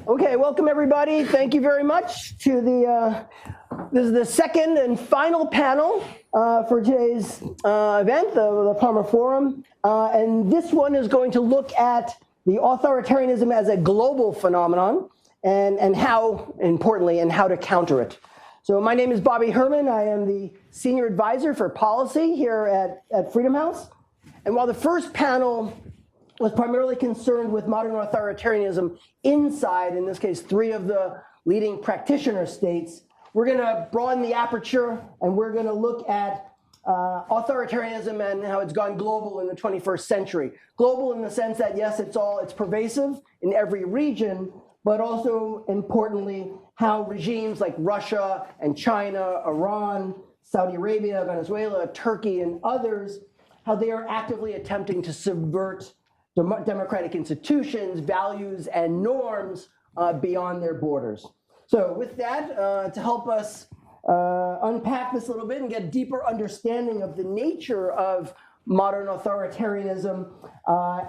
Okay, welcome everybody. Thank you very much to this is the second and final panel for today's event, the Palmer Forum. And this one is going to look at the authoritarianism as a global phenomenon and how, importantly, and how to counter it. So my name is Bobby Herman. I am the Senior Advisor for Policy here at Freedom House. And while the first panel was primarily concerned with modern authoritarianism inside, in this case, 3 of the leading practitioner states, we're going to broaden the aperture and we're going to look at authoritarianism and how it's gone global in the 21st century. Global in the sense that, yes, it's pervasive in every region, but also, importantly, how regimes like Russia and China, Iran, Saudi Arabia, Venezuela, Turkey, and others, how they are actively attempting to subvert democratic institutions, values, and norms beyond their borders. So with that, to help us unpack this a little bit and get a deeper understanding of the nature of modern authoritarianism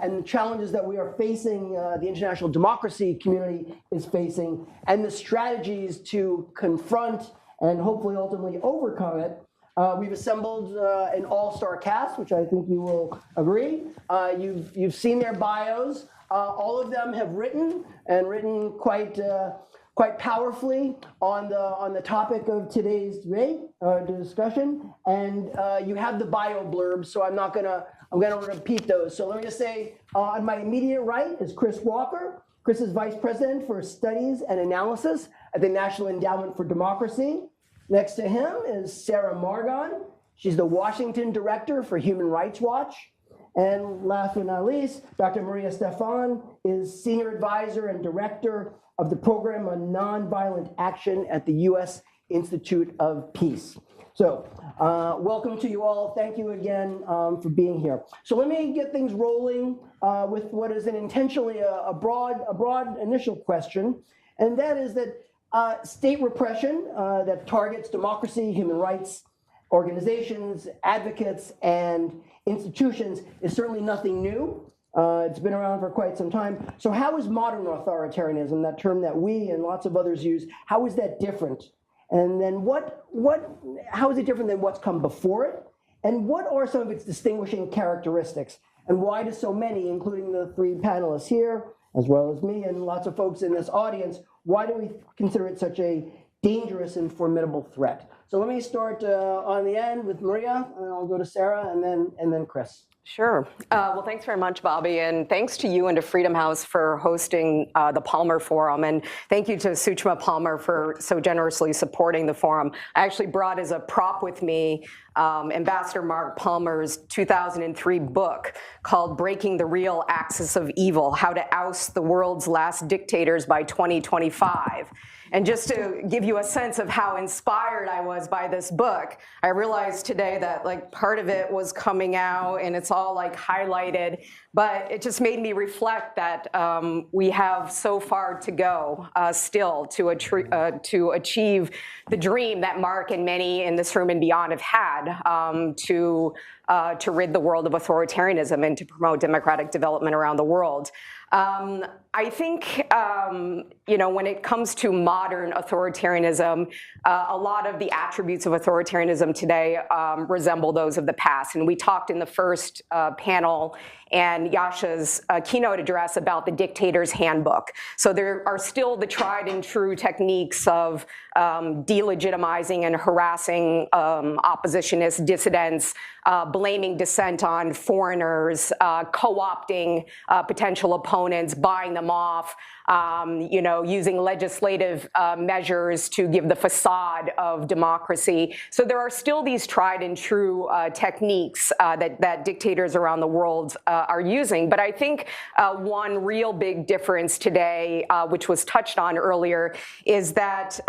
and the challenges that we are facing, the international democracy community is facing, and the strategies to confront and hopefully ultimately overcome it, we've assembled an all-star cast, which I think you will agree. You've seen their bios. All of them have written quite powerfully on the topic of today's debate, discussion. And you have the bio blurbs, so I'm gonna repeat those. So let me just say, on my immediate right is Chris Walker. Chris is Vice President for Studies and Analysis at the National Endowment for Democracy. Next to him is Sarah Margon. She's the Washington Director for Human Rights Watch. And last but not least, Dr. Maria Stefan is Senior Advisor and Director of the Program on Nonviolent Action at the U.S. Institute of Peace. So welcome to you all. Thank you again for being here. So let me get things rolling with what is intentionally a broad initial question, and that is that state repression that targets democracy, human rights organizations, advocates, and institutions is certainly nothing new. It's been around for quite some time. So how is modern authoritarianism, that term that we and lots of others use, how is that different? And then how is it different than what's come before it? And what are some of its distinguishing characteristics? And why do so many, including the 3 panelists here, as well as me and lots of folks in this audience, why do we consider it such a dangerous and formidable threat? So let me start on the end with Maria, and I'll go to Sarah, and then Chris. Sure. Well, thanks very much, Bobby, and thanks to you and to Freedom House for hosting the Palmer Forum, and thank you to Suchma Palmer for so generously supporting the forum. I actually brought as a prop with me Ambassador Mark Palmer's 2003 book called Breaking the Real Axis of Evil: How to Oust the World's Last Dictators by 2025. And just to give you a sense of how inspired I was by this book, I realized today that part of it was coming out and it's all highlighted, but it just made me reflect that we have so far to go still to achieve the dream that Mark and many in this room and beyond have had to rid the world of authoritarianism and to promote democratic development around the world. I think, when it comes to modern authoritarianism, a lot of the attributes of authoritarianism today resemble those of the past. And we talked in the first panel and Yasha's keynote address about the dictator's handbook. So there are still the tried and true techniques of delegitimizing and harassing oppositionists, dissidents, blaming dissent on foreigners, co-opting potential opponents, buying them off, using legislative measures to give the facade of democracy. So there are still these tried and true techniques that dictators around the world are using. But I think one real big difference today, which was touched on earlier, is that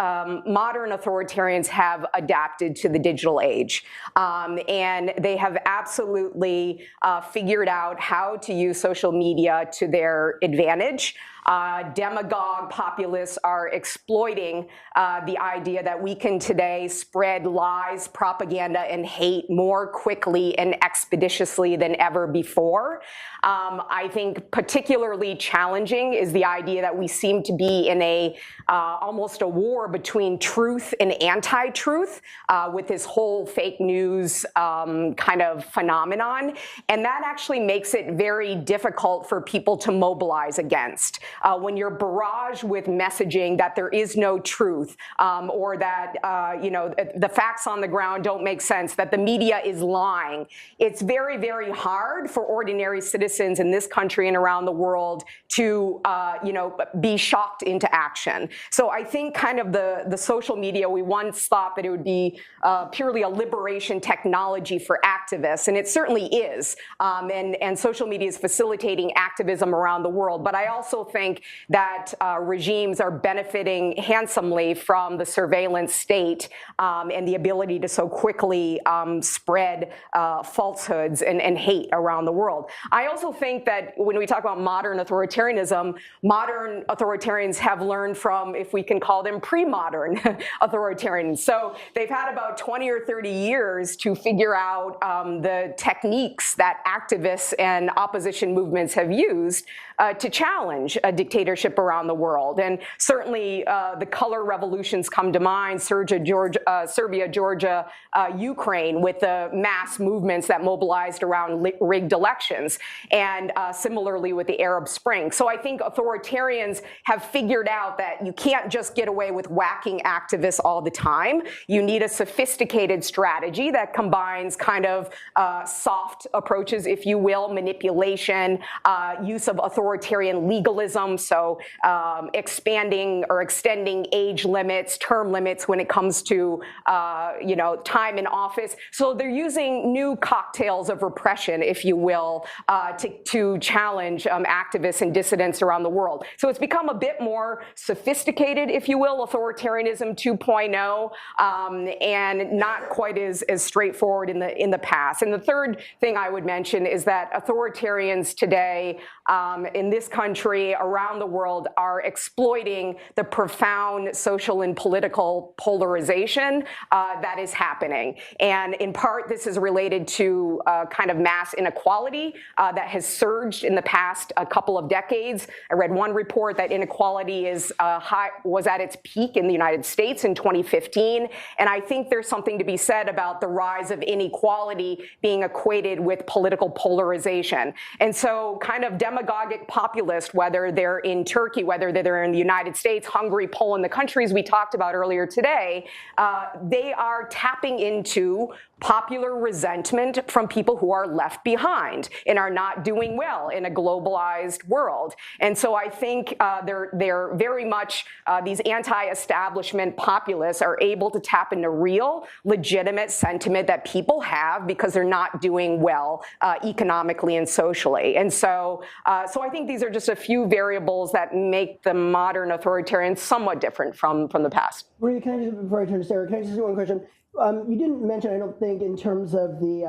modern authoritarians have adapted to the digital age. And they have absolutely figured out how to use social media to their advantage. Demagogue populists are exploiting the idea that we can today spread lies, propaganda, and hate more quickly and expeditiously than ever before. I think particularly challenging is the idea that we seem to be in almost a war between truth and anti-truth with this whole fake news kind of phenomenon. And that actually makes it very difficult for people to mobilize against. When you're barraged with messaging that there is no truth or that the facts on the ground don't make sense, that the media is lying, it's very, very hard for ordinary citizens in this country and around the world to be shocked into action. So I think kind of the social media, we once thought that it would be purely a liberation technology for activists, and it certainly is. And social media is facilitating activism around the world. But I also think that regimes are benefiting handsomely from the surveillance state and the ability to so quickly spread falsehoods and hate around the world. I also think that when we talk about modern authoritarianism, modern authoritarians have learned from, if we can call them, pre-modern authoritarians. So they've had about 20 or 30 years to figure out the techniques that activists and opposition movements have used to challenge a dictatorship around the world. And certainly the color revolutions come to mind, Serbia, Georgia, Ukraine, with the mass movements that mobilized around rigged elections, and similarly with the Arab Spring. So I think authoritarians have figured out that you can't just get away with whacking activists all the time. You need a sophisticated strategy that combines kind of soft approaches, if you will, manipulation, use of authoritarian legalism, so expanding or extending age limits, term limits when it comes to time in office. So they're using new cocktails of repression, if you will, to challenge activists and dissidents around the world. So it's become a bit more sophisticated, if you will, authoritarianism 2.0, and not quite as straightforward in the past. And the third thing I would mention is that authoritarians today in this country, around the world, are exploiting the profound social and political polarization that is happening. And in part, this is related to kind of mass inequality that has surged in the past couple of decades. I read one report that inequality was at its peak in the United States in 2015. And I think there's something to be said about the rise of inequality being equated with political polarization. And so kind of demagogic populists, whether they're in Turkey, whether they're in the United States, Hungary, Poland, the countries we talked about earlier today, they are tapping into popular resentment from people who are left behind and are not doing well in a globalized world. And so I think they're very much, these anti-establishment populists are able to tap into real, legitimate sentiment that people have because they're not doing well economically and socially. And so I think these are just a few variables that make the modern authoritarians somewhat different from the past. Maria, can I just, before I turn to Sarah, can I just do one question? You didn't mention, I don't think, in terms of the,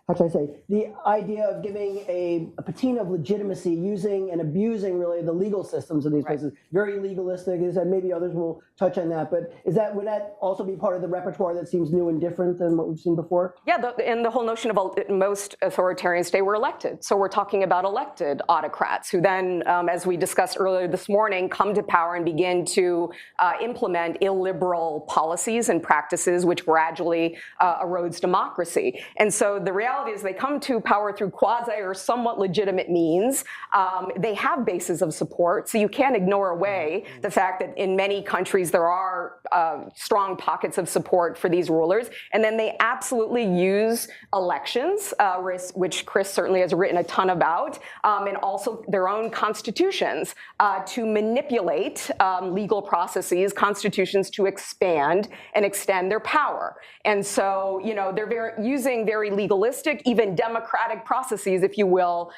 how should I say, the idea of giving a patina of legitimacy, using and abusing really the legal systems of these places. Very legalistic, and maybe others will touch on that. But would that also be part of the repertoire that seems new and different than what we've seen before? Yeah, and the whole notion of most authoritarians today were elected. So we're talking about elected autocrats who then, as we discussed earlier this morning, come to power and begin to implement illiberal policies and practices, which gradually erodes democracy. And so the reality is they come to power through quasi or somewhat legitimate means. They have bases of support, so you can't ignore away the fact that in many countries there are strong pockets of support for these rulers. And then they absolutely use elections, which Chris certainly has written a ton about, and also their own constitutions to manipulate legal processes, constitutions to expand and extend their power. And so, they're using very legalistic, even democratic processes, if you will,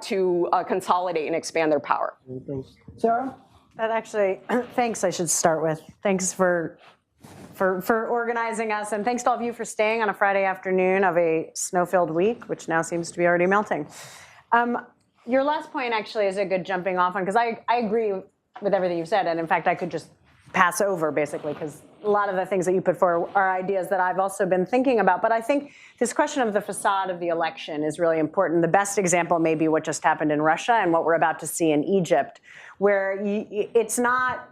to consolidate and expand their power. Thanks. Sarah? That actually, thanks, I should start with. Thanks for organizing us, and thanks to all of you for staying on a Friday afternoon of a snow-filled week, which now seems to be already melting. your last point actually is a good jumping off on, because I agree with everything you've said. And in fact, I could just pass over basically, because a lot of the things that you put forward are ideas that I've also been thinking about. But I think this question of the facade of the election is really important. The best example may be what just happened in Russia and what we're about to see in Egypt, where it's not,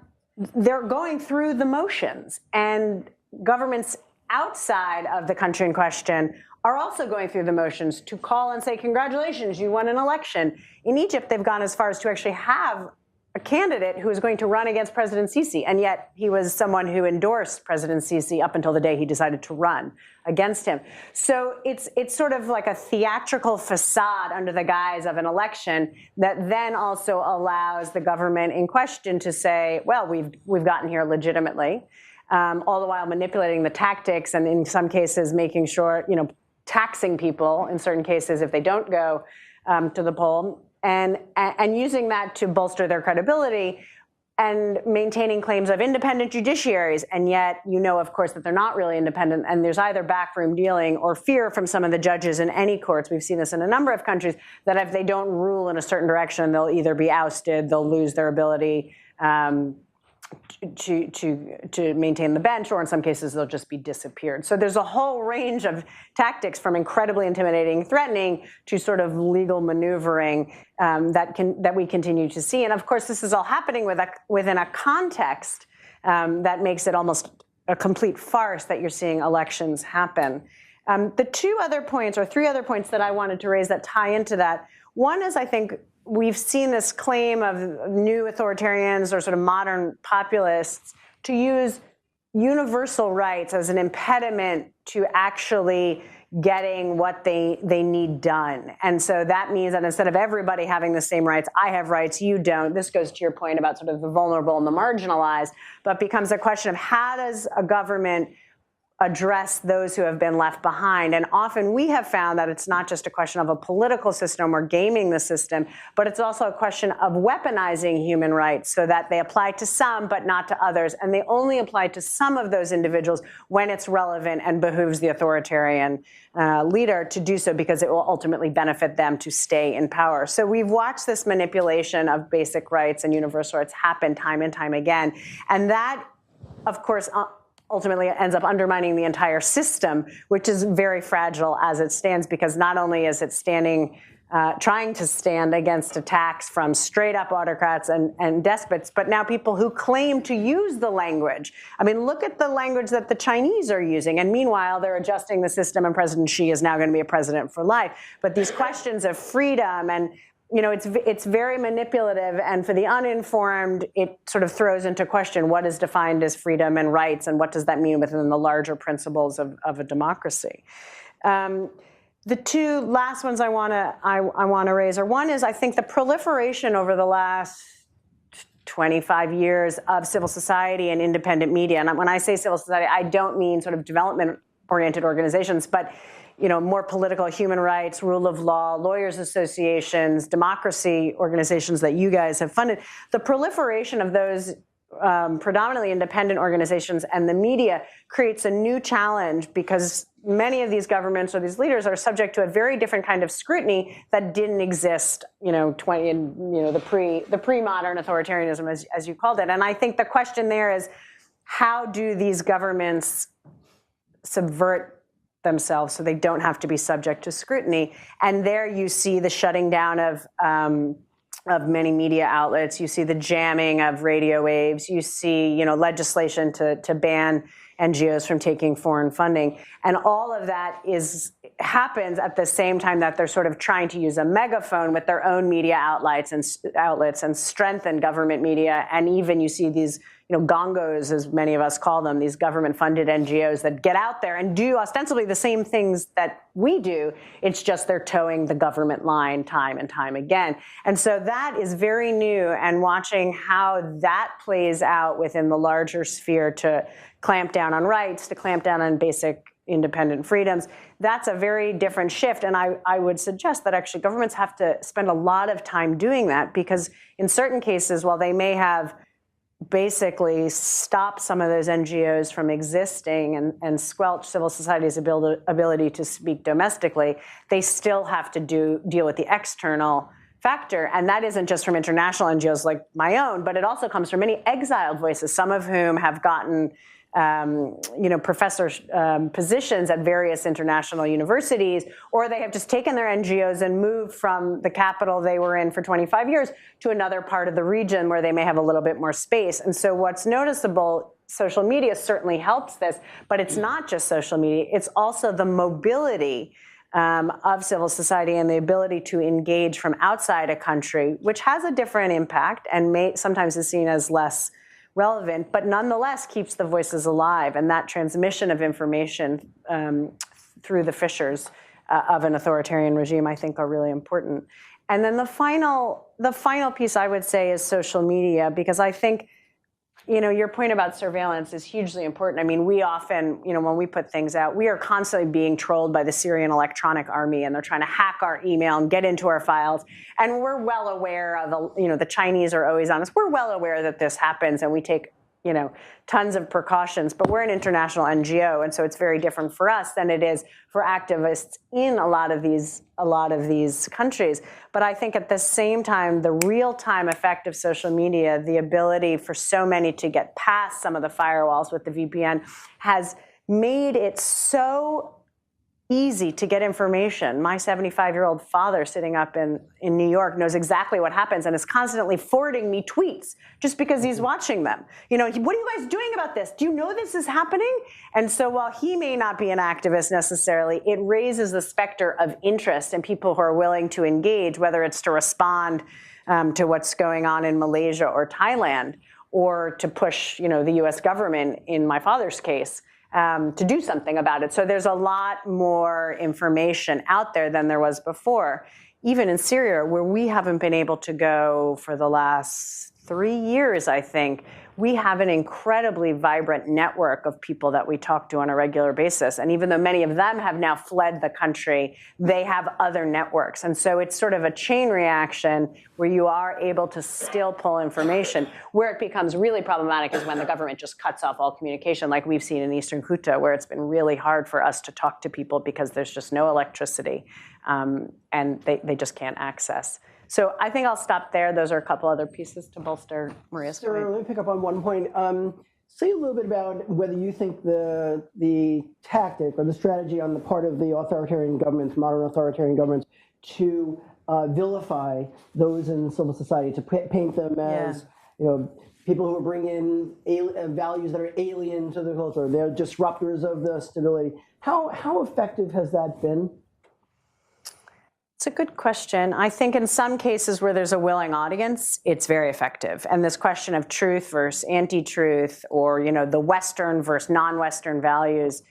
they're going through the motions, and governments outside of the country in question are also going through the motions to call and say, congratulations, you won an election. In Egypt, they've gone as far as to actually have a candidate who is going to run against President Sisi, and yet he was someone who endorsed President Sisi up until the day he decided to run against him. So it's sort of like a theatrical facade under the guise of an election that then also allows the government in question to say, well, we've gotten here legitimately, all the while manipulating the tactics, and in some cases making sure, taxing people in certain cases if they don't go to the poll. And using that to bolster their credibility and maintaining claims of independent judiciaries. And yet, of course, that they're not really independent. And there's either backroom dealing or fear from some of the judges in any courts. We've seen this in a number of countries, that if they don't rule in a certain direction, they'll either be ousted, they'll lose their ability to maintain the bench, or in some cases they'll just be disappeared. So there's a whole range of tactics, from incredibly intimidating, threatening, to sort of legal maneuvering that we continue to see. And of course, this is all happening within a context that makes it almost a complete farce that you're seeing elections happen. The three other points that I wanted to raise that tie into that. One is, I think, we've seen this claim of new authoritarians or sort of modern populists to use universal rights as an impediment to actually getting what they need done. And so that means that instead of everybody having the same rights, I have rights, you don't. This goes to your point about sort of the vulnerable and the marginalized, but becomes a question of how does a government address those who have been left behind. And often we have found that it's not just a question of a political system or gaming the system, but it's also a question of weaponizing human rights so that they apply to some but not to others. And they only apply to some of those individuals when it's relevant and behooves the authoritarian leader to do so, because it will ultimately benefit them to stay in power. So we've watched this manipulation of basic rights and universal rights happen time and time again. And that, of course, ultimately ends up undermining the entire system, which is very fragile as it stands, because not only is it trying to stand against attacks from straight up autocrats and despots, but now people who claim to use the language. I mean, look at the language that the Chinese are using. And meanwhile, they're adjusting the system, and President Xi is now going to be a president for life. But these questions of freedom and it's very manipulative, and for the uninformed, it sort of throws into question what is defined as freedom and rights, and what does that mean within the larger principles of a democracy. The two last ones I want to raise are, one is, I think, the proliferation over the last 25 years of civil society and independent media. And when I say civil society, I don't mean sort of development-oriented organizations, but more political, human rights, rule of law, lawyers associations, democracy organizations that you guys have funded. The proliferation of those predominantly independent organizations and the media creates a new challenge, because many of these governments or these leaders are subject to a very different kind of scrutiny that didn't exist, the pre-modern authoritarianism, as you called it. And I think the question there is, how do these governments subvert themselves so they don't have to be subject to scrutiny? And there you see the shutting down of many media outlets. You see the jamming of radio waves. You see, legislation to ban NGOs from taking foreign funding. And all of that happens at the same time that they're sort of trying to use a megaphone with their own media outlets and strengthen government media. And even you see these gongos, as many of us call them, these government-funded NGOs that get out there and do ostensibly the same things that we do. It's just they're towing the government line time and time again. And so that is very new, and watching how that plays out within the larger sphere to clamp down on rights, to clamp down on basic independent freedoms, that's a very different shift. And I would suggest that actually governments have to spend a lot of time doing that, because in certain cases, while they may have basically stop some of those NGOs from existing and squelch civil society's ability to speak domestically, they still have to deal with the external factor. And that isn't just from international NGOs like my own, but it also comes from many exiled voices, some of whom have gotten professor positions at various international universities, or they have just taken their NGOs and moved from the capital they were in for 25 years to another part of the region where they may have a little bit more space. And so what's noticeable, social media certainly helps this, but it's not just social media, it's also the mobility of civil society and the ability to engage from outside a country, which has a different impact and sometimes is seen as less relevant, but nonetheless keeps the voices alive. And that transmission of information through the fissures of an authoritarian regime, I think, are really important. And then the final piece I would say is social media, because I think, your point about surveillance is hugely important. I mean, we often, when we put things out, we are constantly being trolled by the Syrian electronic army, and they're trying to hack our email and get into our files. And we're well aware of, the Chinese are always on us. We're well aware that this happens, and we take, tons of precautions. But we're an international NGO, and so it's very different for us than it is for activists in a lot of these countries. But I think at the same time, the real-time effect of social media, the ability for so many to get past some of the firewalls with the VPN, has made it so easy to get information. My 75-year-old father sitting up in New York knows exactly what happens and is constantly forwarding me tweets just because he's watching them. What are you guys doing about this? Do you know this is happening? And so while he may not be an activist necessarily, it raises the specter of interest in people who are willing to engage, whether it's to respond to what's going on in Malaysia or Thailand, or to push, the US government, in my father's case, to do something about it. So there's a lot more information out there than there was before. Even in Syria, where we haven't been able to go for the last 3 years, I think, we have an incredibly vibrant network of people that we talk to on a regular basis. And even though many of them have now fled the country, they have other networks. And so it's sort of a chain reaction where you are able to still pull information. Where it becomes really problematic is when the government just cuts off all communication, like we've seen in Eastern Ghouta, where it's been really hard for us to talk to people because there's just no electricity, and they just can't access. So I think I'll stop there. Those are a couple other pieces to bolster Maria's point. Let me pick up on one point. Say a little bit about whether you think the tactic or the strategy on the part of the authoritarian governments, modern authoritarian governments, to vilify those in civil society, to paint them as people who bring in values that are alien to the culture. They're disruptors of the stability. How effective has that been? It's a good question. I think in some cases where there's a willing audience, it's very effective. And this question of truth versus anti-truth, or the Western versus non-Western values,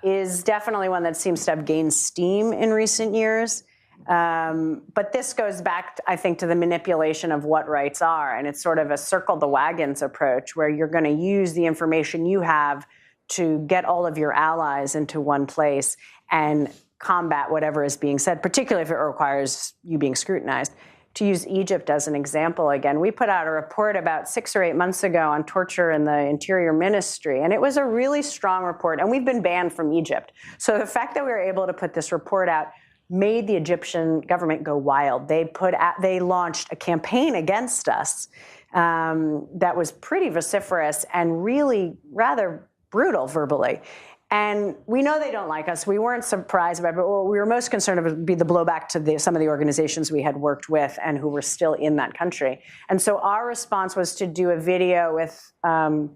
is definitely one that seems to have gained steam in recent years. But this goes back, I think, to the manipulation of what rights are. And it's sort of a circle the wagons approach, where you're going to use the information you have to get all of your allies into one place and combat whatever is being said, particularly if it requires you being scrutinized. To use Egypt as an example again, we put out a report about 6 or 8 months ago on torture in the Interior Ministry, and it was a really strong report, and we've been banned from Egypt. So the fact that we were able to put this report out made the Egyptian government go wild. They launched a campaign against us that was pretty vociferous and really rather brutal verbally. And we know they don't like us. We weren't surprised about it, but what we were most concerned of would be the blowback to some of the organizations we had worked with and who were still in that country. And so our response was to do a video with an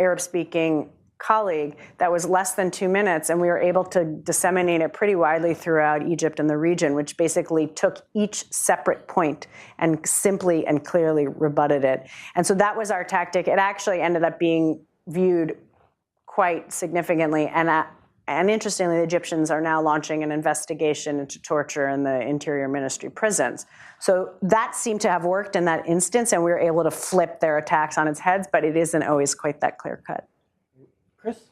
Arab-speaking colleague that was less than 2 minutes, and we were able to disseminate it pretty widely throughout Egypt and the region, which basically took each separate point and simply and clearly rebutted it. And so that was our tactic. It actually ended up being viewed quite significantly, and interestingly, the Egyptians are now launching an investigation into torture in the Interior Ministry prisons. So that seemed to have worked in that instance, and we were able to flip their attacks on its heads, but it isn't always quite that clear cut. Chris?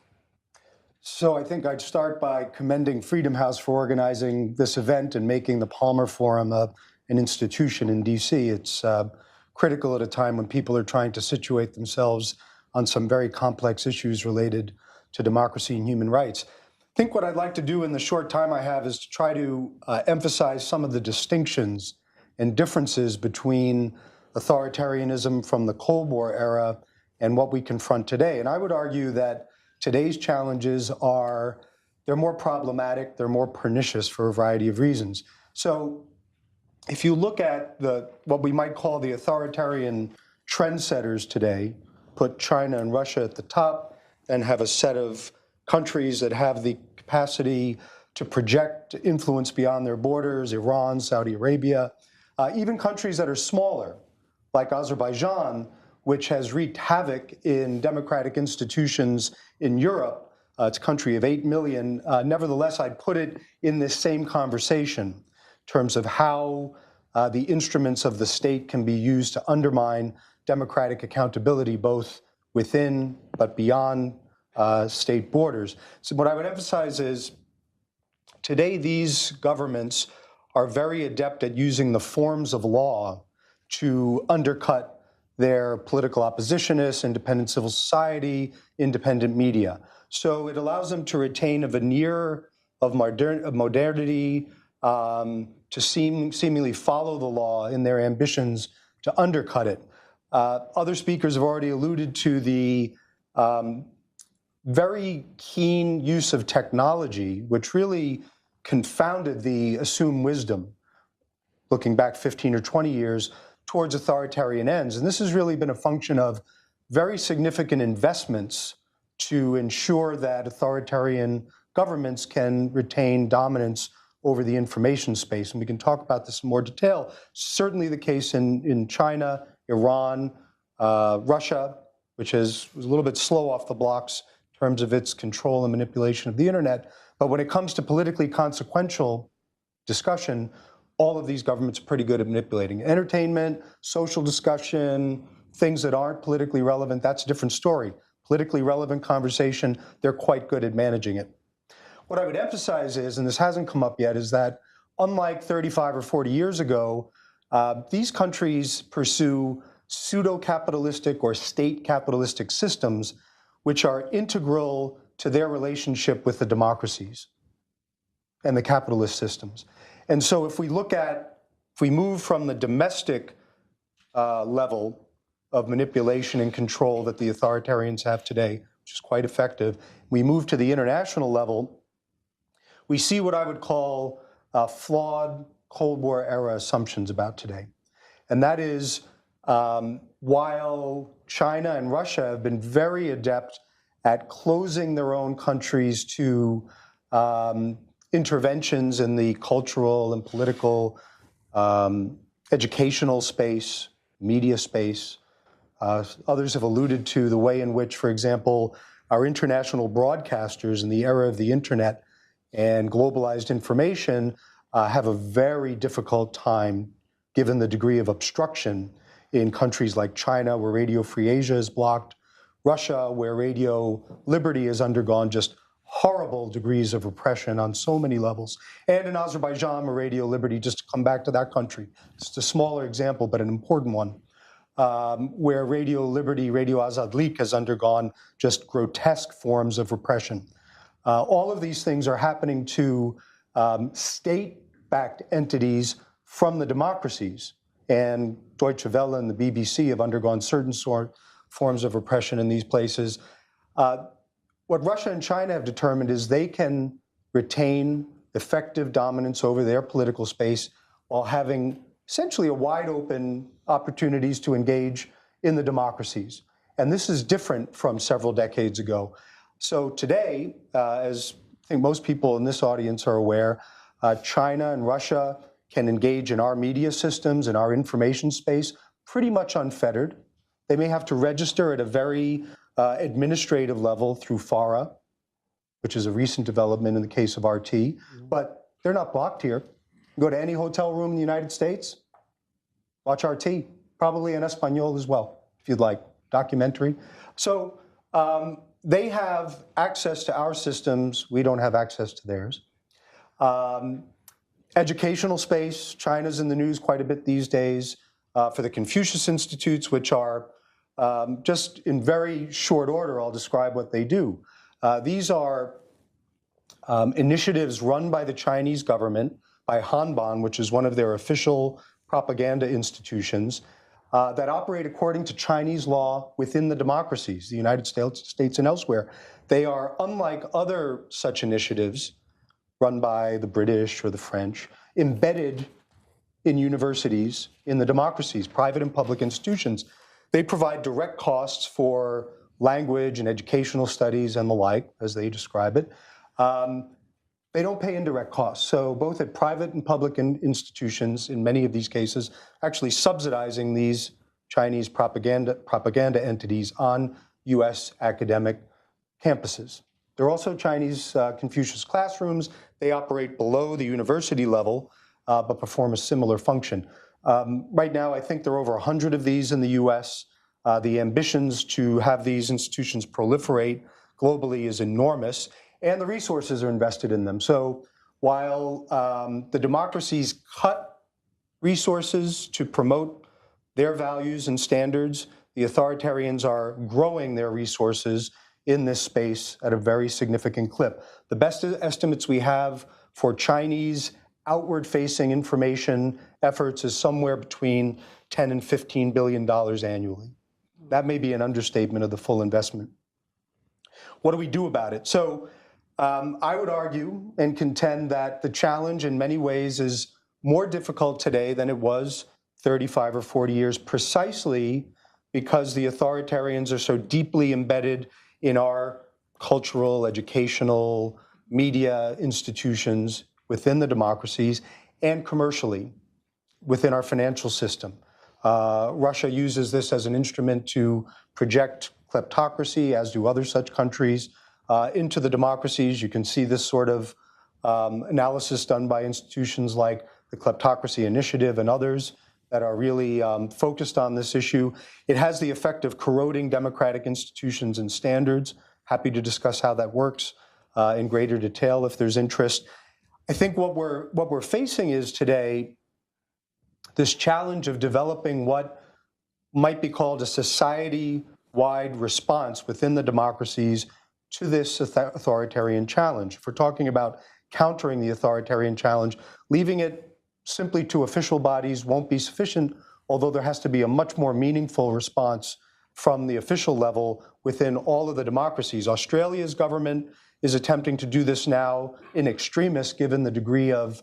So I think I'd start by commending Freedom House for organizing this event and making the Palmer Forum an institution in DC. It's critical at a time when people are trying to situate themselves on some very complex issues related to democracy and human rights. I think what I'd like to do in the short time I have is to try to emphasize some of the distinctions and differences between authoritarianism from the Cold War era and what we confront today. And I would argue that today's challenges they're more problematic, they're more pernicious for a variety of reasons. So if you look at what we might call the authoritarian trendsetters today, put China and Russia at the top, and have a set of countries that have the capacity to project influence beyond their borders, Iran, Saudi Arabia, even countries that are smaller, like Azerbaijan, which has wreaked havoc in democratic institutions in Europe. It's a country of 8 million. Nevertheless, I'd put it in this same conversation in terms of how the instruments of the state can be used to undermine democratic accountability, both within but beyond state borders. So what I would emphasize is today these governments are very adept at using the forms of law to undercut their political oppositionists, independent civil society, independent media. So it allows them to retain a veneer of modernity, to seemingly follow the law in their ambitions to undercut it. Other speakers have already alluded to the very keen use of technology, which really confounded the assumed wisdom, looking back 15 or 20 years, towards authoritarian ends. And this has really been a function of very significant investments to ensure that authoritarian governments can retain dominance over the information space. And we can talk about this in more detail. Certainly the case in China, Iran, Russia, which was a little bit slow off the blocks in terms of its control and manipulation of the internet. But when it comes to politically consequential discussion, all of these governments are pretty good at manipulating. Entertainment, social discussion, things that aren't politically relevant, that's a different story. Politically relevant conversation, they're quite good at managing it. What I would emphasize is, and this hasn't come up yet, is that unlike 35 or 40 years ago, these countries pursue pseudo-capitalistic or state capitalistic systems which are integral to their relationship with the democracies and the capitalist systems. And so if we move from the domestic level of manipulation and control that the authoritarians have today, which is quite effective, we move to the international level, we see what I would call flawed Cold War era assumptions about today. And that is, while China and Russia have been very adept at closing their own countries to interventions in the cultural and political, educational space, media space, others have alluded to the way in which, for example, our international broadcasters in the era of the internet and globalized information have a very difficult time, given the degree of obstruction in countries like China, where Radio Free Asia is blocked, Russia, where Radio Liberty has undergone just horrible degrees of repression on so many levels, and in Azerbaijan, where Radio Liberty, just to come back to that country, it's a smaller example, but an important one, where Radio Liberty, Radio Azadlik has undergone just grotesque forms of repression. All of these things are happening to state-backed entities from the democracies, and Deutsche Welle and the BBC have undergone certain forms of repression in these places. What Russia and China have determined is they can retain effective dominance over their political space while having essentially a wide open opportunities to engage in the democracies. And this is different from several decades ago. So today, as I think most people in this audience are aware, China and Russia can engage in our media systems and our information space pretty much unfettered. They may have to register at a very administrative level through FARA, which is a recent development in the case of RT, but they're not blocked here. You go to any hotel room in the United States, watch RT, probably in Espanol as well, if you'd like, documentary. So they have access to our systems, we don't have access to theirs. Educational space, China's in the news quite a bit these days for the Confucius Institutes, which are just in very short order, I'll describe what they do. These are initiatives run by the Chinese government, by Hanban, which is one of their official propaganda institutions that operate according to Chinese law within the democracies, the United States and elsewhere. They are unlike other such initiatives run by the British or the French, embedded in universities, in the democracies, private and public institutions. They provide direct costs for language and educational studies and the like, as they describe it. They don't pay indirect costs. So both at private and public institutions, in many of these cases, actually subsidizing these Chinese propaganda entities on US academic campuses. There are also Chinese Confucius classrooms. They operate below the university level, but perform a similar function. Right now, I think there are over 100 of these in the US. The ambitions to have these institutions proliferate globally is enormous, and the resources are invested in them. So while the democracies cut resources to promote their values and standards, the authoritarians are growing their resources in this space at a very significant clip. The best estimates we have for Chinese outward-facing information efforts is somewhere between $10 and $15 billion annually. That may be an understatement of the full investment. What do we do about it? So I would argue and contend that the challenge in many ways is more difficult today than it was 35 or 40 years, precisely because the authoritarians are so deeply embedded in our cultural, educational, media institutions within the democracies and commercially within our financial system. Russia uses this as an instrument to project kleptocracy, as do other such countries, into the democracies. You can see this sort of analysis done by institutions like the Kleptocracy Initiative and others that are really focused on this issue. It has the effect of corroding democratic institutions and standards. Happy to discuss how that works in greater detail if there's interest. I think what we're facing is today this challenge of developing what might be called a society-wide response within the democracies to this authoritarian challenge. If we're talking about countering the authoritarian challenge, leaving it simply to official bodies won't be sufficient, although there has to be a much more meaningful response from the official level within all of the democracies. Australia's government is attempting to do this now in extremis, given the degree of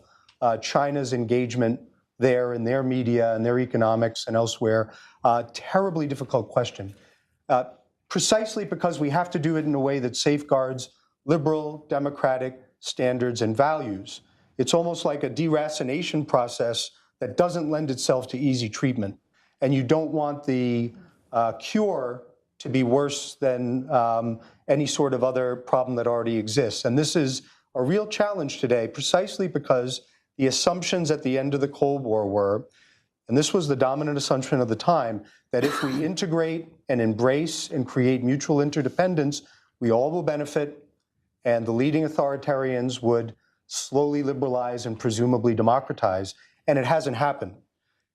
China's engagement there in their media and their economics and elsewhere. Terribly difficult question. Precisely because we have to do it in a way that safeguards liberal, democratic standards and values. It's almost like a deracination process that doesn't lend itself to easy treatment. And you don't want the cure to be worse than any sort of other problem that already exists. And this is a real challenge today, precisely because the assumptions at the end of the Cold War were, and this was the dominant assumption of the time, that if we integrate and embrace and create mutual interdependence, we all will benefit, and the leading authoritarians would slowly liberalize and presumably democratize, and it hasn't happened.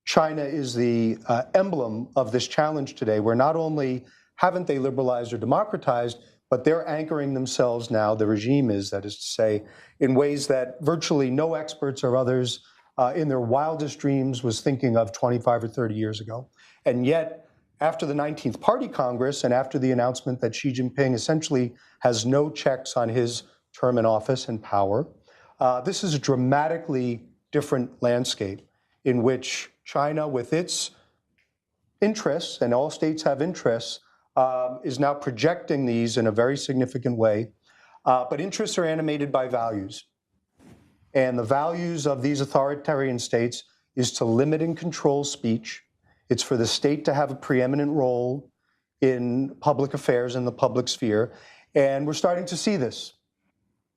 China is the emblem of this challenge today, where not only haven't they liberalized or democratized, but they're anchoring themselves now, the regime is, that is to say, in ways that virtually no experts or others in their wildest dreams was thinking of 25 or 30 years ago. And yet, after the 19th Party Congress and after the announcement that Xi Jinping essentially has no checks on his term in office and power, this is a dramatically different landscape in which China, with its interests, and all states have interests, is now projecting these in a very significant way. But interests are animated by values. And the values of these authoritarian states is to limit and control speech. It's for the state to have a preeminent role in public affairs in the public sphere. And we're starting to see this.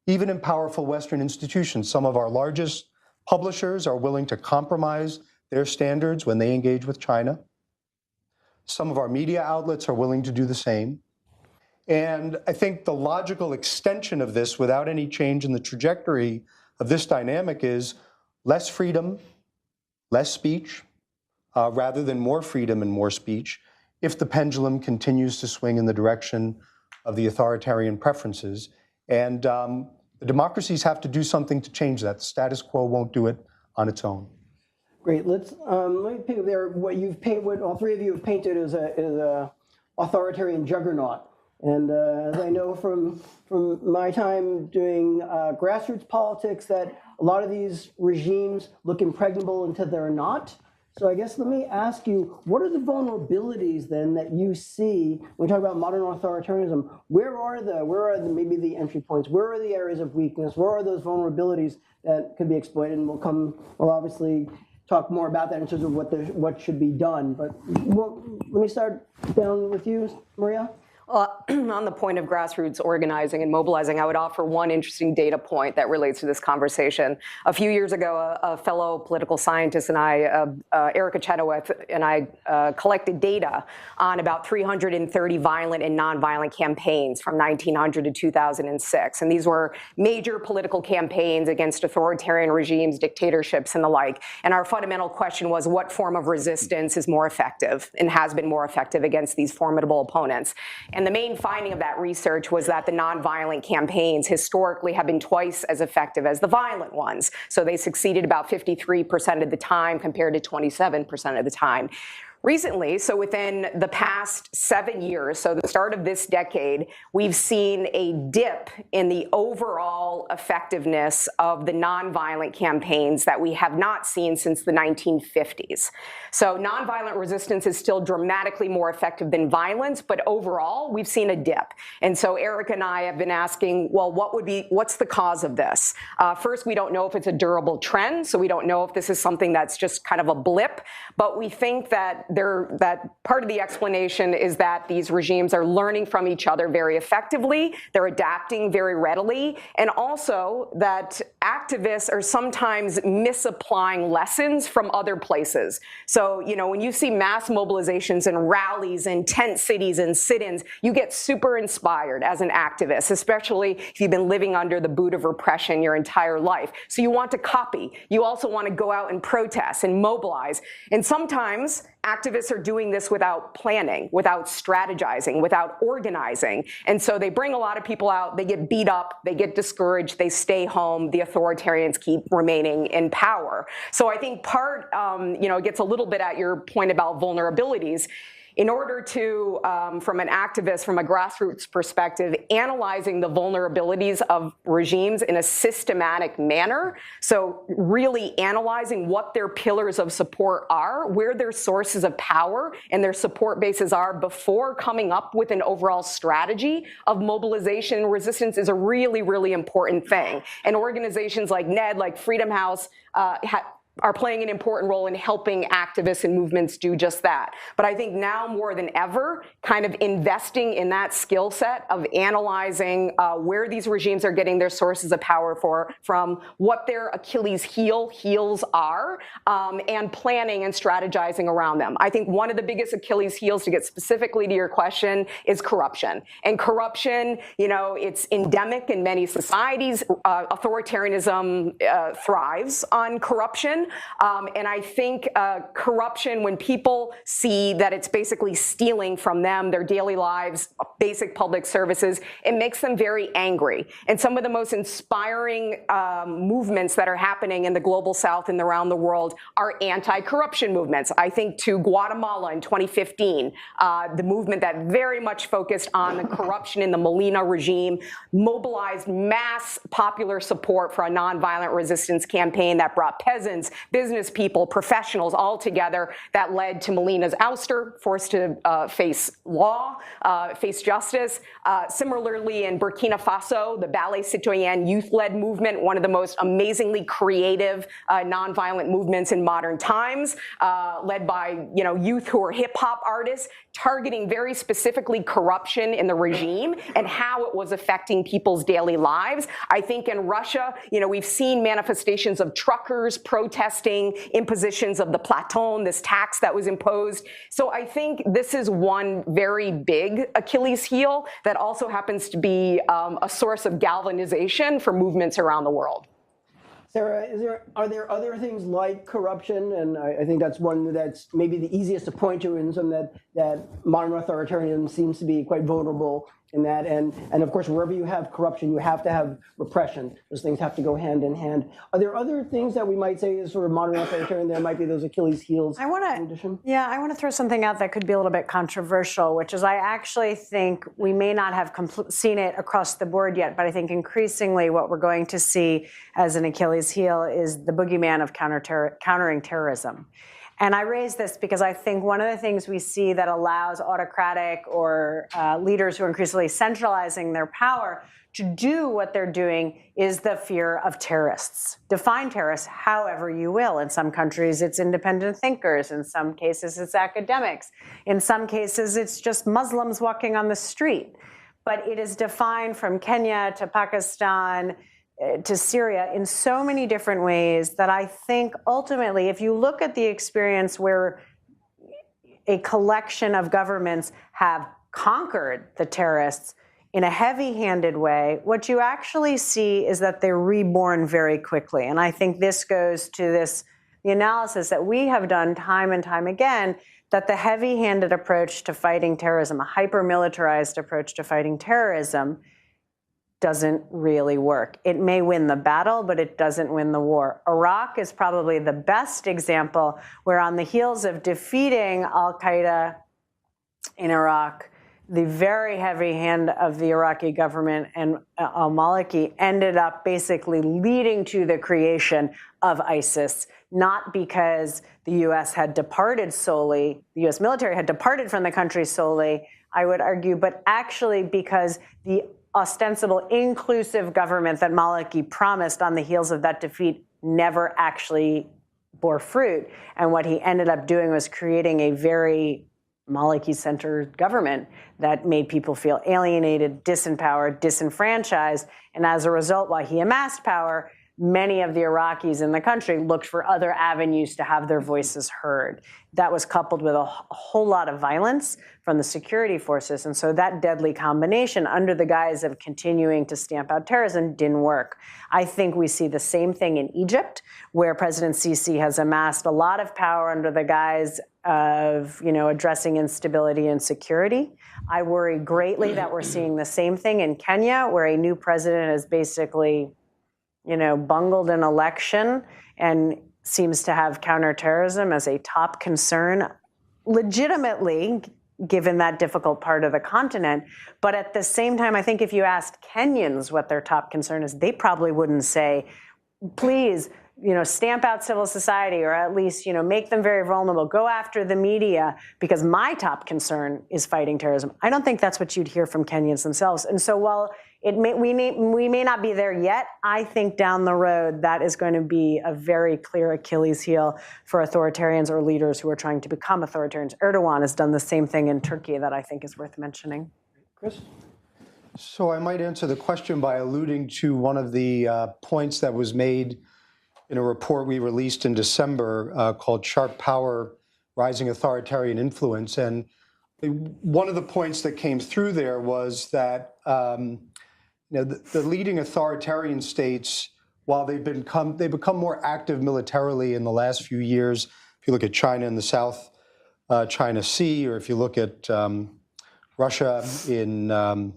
Even in powerful Western institutions, some of our largest publishers are willing to compromise their standards when they engage with China. Some of our media outlets are willing to do the same. And I think the logical extension of this, without any change in the trajectory of this dynamic, is less freedom, less speech, rather than more freedom and more speech, if the pendulum continues to swing in the direction of the authoritarian preferences. And the democracies have to do something to change that. The status quo won't do it on its own. Great. Let me pick up there what what all three of you have painted as a authoritarian juggernaut. And as I know from my time doing grassroots politics, that a lot of these regimes look impregnable until they're not. So I guess let me ask you, what are the vulnerabilities then that you see when we talk about modern authoritarianism? Where are maybe the entry points? Where are the areas of weakness? Where are those vulnerabilities that could be exploited? And we'll obviously talk more about that in terms of what should be done. But let me start down with you, Maria. On the point of grassroots organizing and mobilizing, I would offer one interesting data point that relates to this conversation. A few years ago, a fellow political scientist and I, Erica Chenoweth, and I collected data on about 330 violent and nonviolent campaigns from 1900 to 2006. And these were major political campaigns against authoritarian regimes, dictatorships, and the like. And our fundamental question was, what form of resistance is more effective and has been more effective against these formidable opponents? And the main finding of that research was that the nonviolent campaigns historically have been twice as effective as the violent ones. So they succeeded about 53% of the time compared to 27% of the time. Recently, so within the past 7 years, so the start of this decade, we've seen a dip in the overall effectiveness of the nonviolent campaigns that we have not seen since the 1950s. So nonviolent resistance is still dramatically more effective than violence, but overall, we've seen a dip. And so Eric and I have been asking, well, what's the cause of this? First, we don't know if it's a durable trend, so we don't know if this is something that's just kind of a blip, but we think that part of the explanation is that these regimes are learning from each other very effectively, they're adapting very readily, and also that activists are sometimes misapplying lessons from other places. So, when you see mass mobilizations and rallies and tent cities and sit-ins, you get super inspired as an activist, especially if you've been living under the boot of repression your entire life. So you want to copy. You also want to go out and protest and mobilize. And sometimes activists are doing this without planning, without strategizing, without organizing. And so they bring a lot of people out, they get beat up, they get discouraged, they stay home, the authoritarians keep remaining in power. So I think part, gets a little bit at your point about vulnerabilities. In order to, from an activist, from a grassroots perspective, analyzing the vulnerabilities of regimes in a systematic manner, so really analyzing what their pillars of support are, where their sources of power and their support bases are before coming up with an overall strategy of mobilization and resistance is a really, really important thing. And organizations like NED, like Freedom House, are playing an important role in helping activists and movements do just that. But I think now more than ever, kind of investing in that skill set of analyzing where these regimes are getting their sources of power from, what their Achilles heels are, and planning and strategizing around them. I think one of the biggest Achilles heels, to get specifically to your question, is corruption. And corruption, it's endemic in many societies. Authoritarianism thrives on corruption. And I think corruption, when people see that it's basically stealing from them, their daily lives, basic public services, it makes them very angry. And some of the most inspiring movements that are happening in the global South and around the world are anti-corruption movements. I think to Guatemala in 2015, the movement that very much focused on the corruption in the Molina regime, mobilized mass popular support for a nonviolent resistance campaign that brought peasants, business people, professionals all together, that led to Molina's ouster, forced to face law, face justice. Similarly, in Burkina Faso, the Ballet Citoyen youth-led movement, one of the most amazingly creative nonviolent movements in modern times, led by youth who are hip-hop artists, targeting very specifically corruption in the regime and how it was affecting people's daily lives. I think in Russia, we've seen manifestations of truckers protesting impositions of the platon, this tax that was imposed. So I think this is one very big Achilles heel that also happens to be a source of galvanization for movements around the world. Sarah, are there other things like corruption? And I think that's one that's maybe the easiest to point to, and some that modern authoritarianism seems to be quite vulnerable in that. And of course, wherever you have corruption, you have to have repression. Those things have to go hand in hand. Are there other things that we might say is sort of modern authoritarian? There might be those Achilles heels. I want to throw something out that could be a little bit controversial, which is I actually think we may not have seen it across the board yet, but I think increasingly what we're going to see as an Achilles heel is the boogeyman of countering terrorism. And I raise this because I think one of the things we see that allows autocratic or leaders who are increasingly centralizing their power to do what they're doing is the fear of terrorists. Define terrorists however you will. In some countries, it's independent thinkers. In some cases, it's academics. In some cases, it's just Muslims walking on the street. But it is defined from Kenya to Pakistan to Syria in so many different ways that I think ultimately, if you look at the experience where a collection of governments have conquered the terrorists in a heavy-handed way, what you actually see is that they're reborn very quickly. And I think this goes to the analysis that we have done time and time again, that the heavy-handed approach to fighting terrorism, a hyper-militarized approach to fighting terrorism, doesn't really work. It may win the battle, but it doesn't win the war. Iraq is probably the best example where on the heels of defeating al-Qaeda in Iraq, the very heavy hand of the Iraqi government and al-Maliki ended up basically leading to the creation of ISIS, not because the U.S. had departed solely, the U.S. military had departed from the country solely, I would argue, but actually because the ostensible inclusive government that Maliki promised on the heels of that defeat never actually bore fruit. And what he ended up doing was creating a very Maliki-centered government that made people feel alienated, disempowered, disenfranchised. And as a result, while he amassed power, many of the Iraqis in the country looked for other avenues to have their voices heard. That was coupled with a whole lot of violence from the security forces. And so that deadly combination under the guise of continuing to stamp out terrorism didn't work. I think we see the same thing in Egypt, where President Sisi has amassed a lot of power under the guise of, addressing instability and security. I worry greatly that we're seeing the same thing in Kenya, where a new president is basically bungled an election and seems to have counterterrorism as a top concern, legitimately, given that difficult part of the continent. But at the same time, I think if you asked Kenyans what their top concern is, they probably wouldn't say, please, stamp out civil society, or at least, make them very vulnerable, go after the media, because my top concern is fighting terrorism. I don't think that's what you'd hear from Kenyans themselves. And so while we may not be there yet, I think down the road that is going to be a very clear Achilles heel for authoritarians or leaders who are trying to become authoritarians. Erdogan has done the same thing in Turkey that I think is worth mentioning. Chris? So I might answer the question by alluding to one of the points that was made in a report we released in December called Sharp Power, Rising Authoritarian Influence. And one of the points that came through there was that the leading authoritarian states, while they've become more active militarily in the last few years, if you look at China in the South China Sea, or if you look at Russia in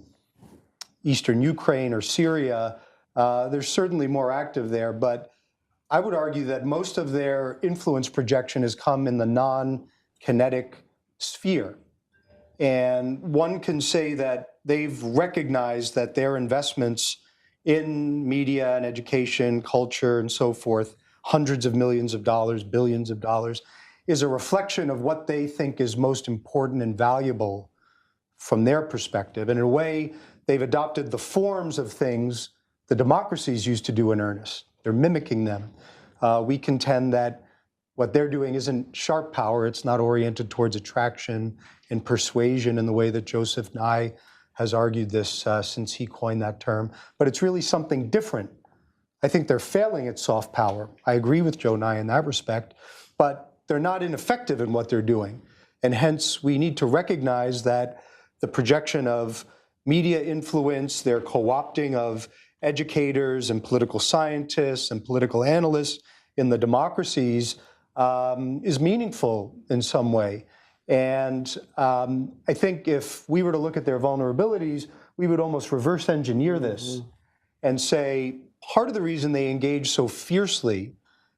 eastern Ukraine or Syria, they're certainly more active there. But I would argue that most of their influence projection has come in the non-kinetic sphere. And one can say that they've recognized that their investments in media and education, culture, and so forth, hundreds of millions of dollars, billions of dollars, is a reflection of what they think is most important and valuable from their perspective. And in a way, they've adopted the forms of things the democracies used to do in earnest. They're mimicking them. We contend that what they're doing isn't sharp power. It's not oriented towards attraction and persuasion in the way that Joseph Nye has argued this since he coined that term. But it's really something different. I think they're failing at soft power. I agree with Joe Nye in that respect, but they're not ineffective in what they're doing. And hence, we need to recognize that the projection of media influence, their co-opting of educators and political scientists and political analysts in the democracies is meaningful in some way. And I think if we were to look at their vulnerabilities, we would almost reverse engineer this and say, part of the reason they engage so fiercely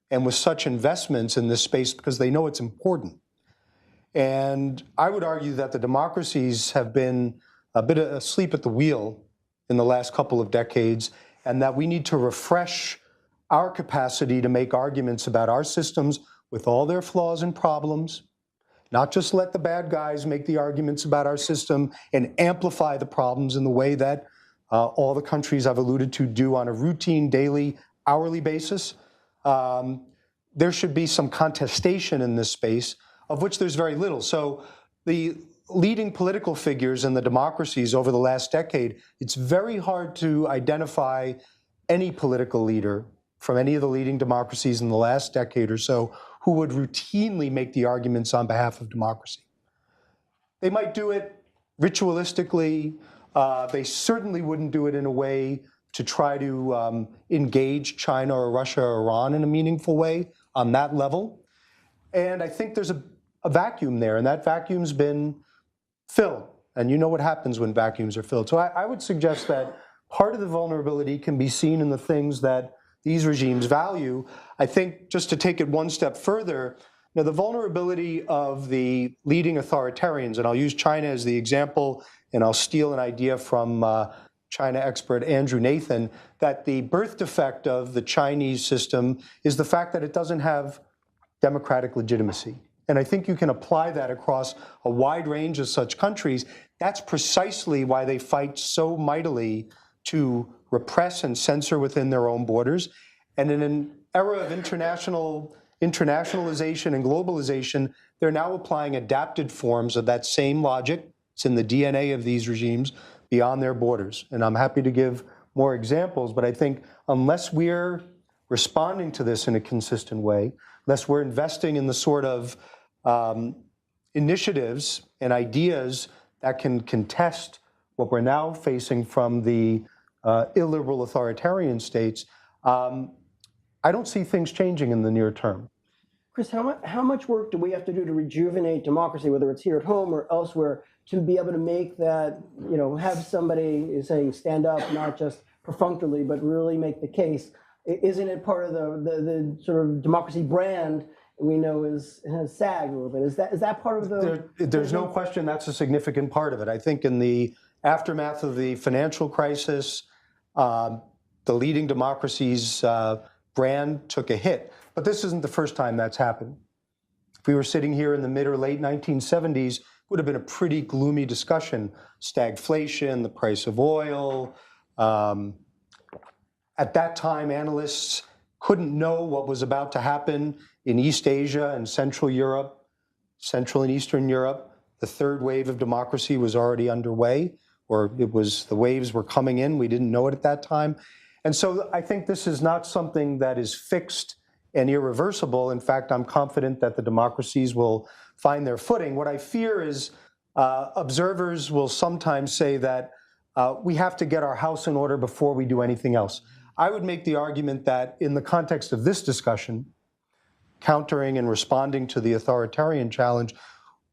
and with such investments in this space because they know it's important. And I would argue that the democracies have been a bit asleep at the wheel in the last couple of decades, and that we need to refresh our capacity to make arguments about our systems with all their flaws and problems, not just let the bad guys make the arguments about our system and amplify the problems in the way that all the countries I've alluded to do on a routine, daily, hourly basis. There should be some contestation in this space, of which there's very little. So the leading political figures in the democracies over the last decade, it's very hard to identify any political leader from any of the leading democracies in the last decade or so who would routinely make the arguments on behalf of democracy. They might do it ritualistically. They certainly wouldn't do it in a way to try to engage China or Russia or Iran in a meaningful way on that level. And I think there's a vacuum there, and that vacuum's been filled. And you know what happens when vacuums are filled. So I would suggest that part of the vulnerability can be seen in the things that these regimes value. I think just to take it one step further, the vulnerability of the leading authoritarians, and I'll use China as the example, and I'll steal an idea from China expert Andrew Nathan, that the birth defect of the Chinese system is the fact that it doesn't have democratic legitimacy. And I think you can apply that across a wide range of such countries. That's precisely why they fight so mightily to repress and censor within their own borders. And in an era of internationalization and globalization, they're now applying adapted forms of that same logic. It's in the DNA of these regimes beyond their borders. And I'm happy to give more examples, but I think unless we're responding to this in a consistent way, unless we're investing in the sort of initiatives and ideas that can contest what we're now facing from the illiberal authoritarian states, I don't see things changing in the near term. Chris, how much work do we have to do to rejuvenate democracy, whether it's here at home or elsewhere, to be able to make that, have somebody saying stand up, not just perfunctorily, but really make the case? Isn't it part of the sort of democracy brand we know has sagged a little bit? Is that part of the... There's no question that's a significant part of it. I think in the aftermath of the financial crisis, the leading democracies' brand took a hit. But this isn't the first time that's happened. If we were sitting here in the mid or late 1970s, it would have been a pretty gloomy discussion. Stagflation, the price of oil. At that time, analysts couldn't know what was about to happen in East Asia and Central Europe, Central and Eastern Europe. The third wave of democracy was already underway, or the waves were coming in. We didn't know it at that time. And so I think this is not something that is fixed and irreversible. In fact, I'm confident that the democracies will find their footing. What I fear is observers will sometimes say that we have to get our house in order before we do anything else. I would make the argument that in the context of this discussion, countering and responding to the authoritarian challenge,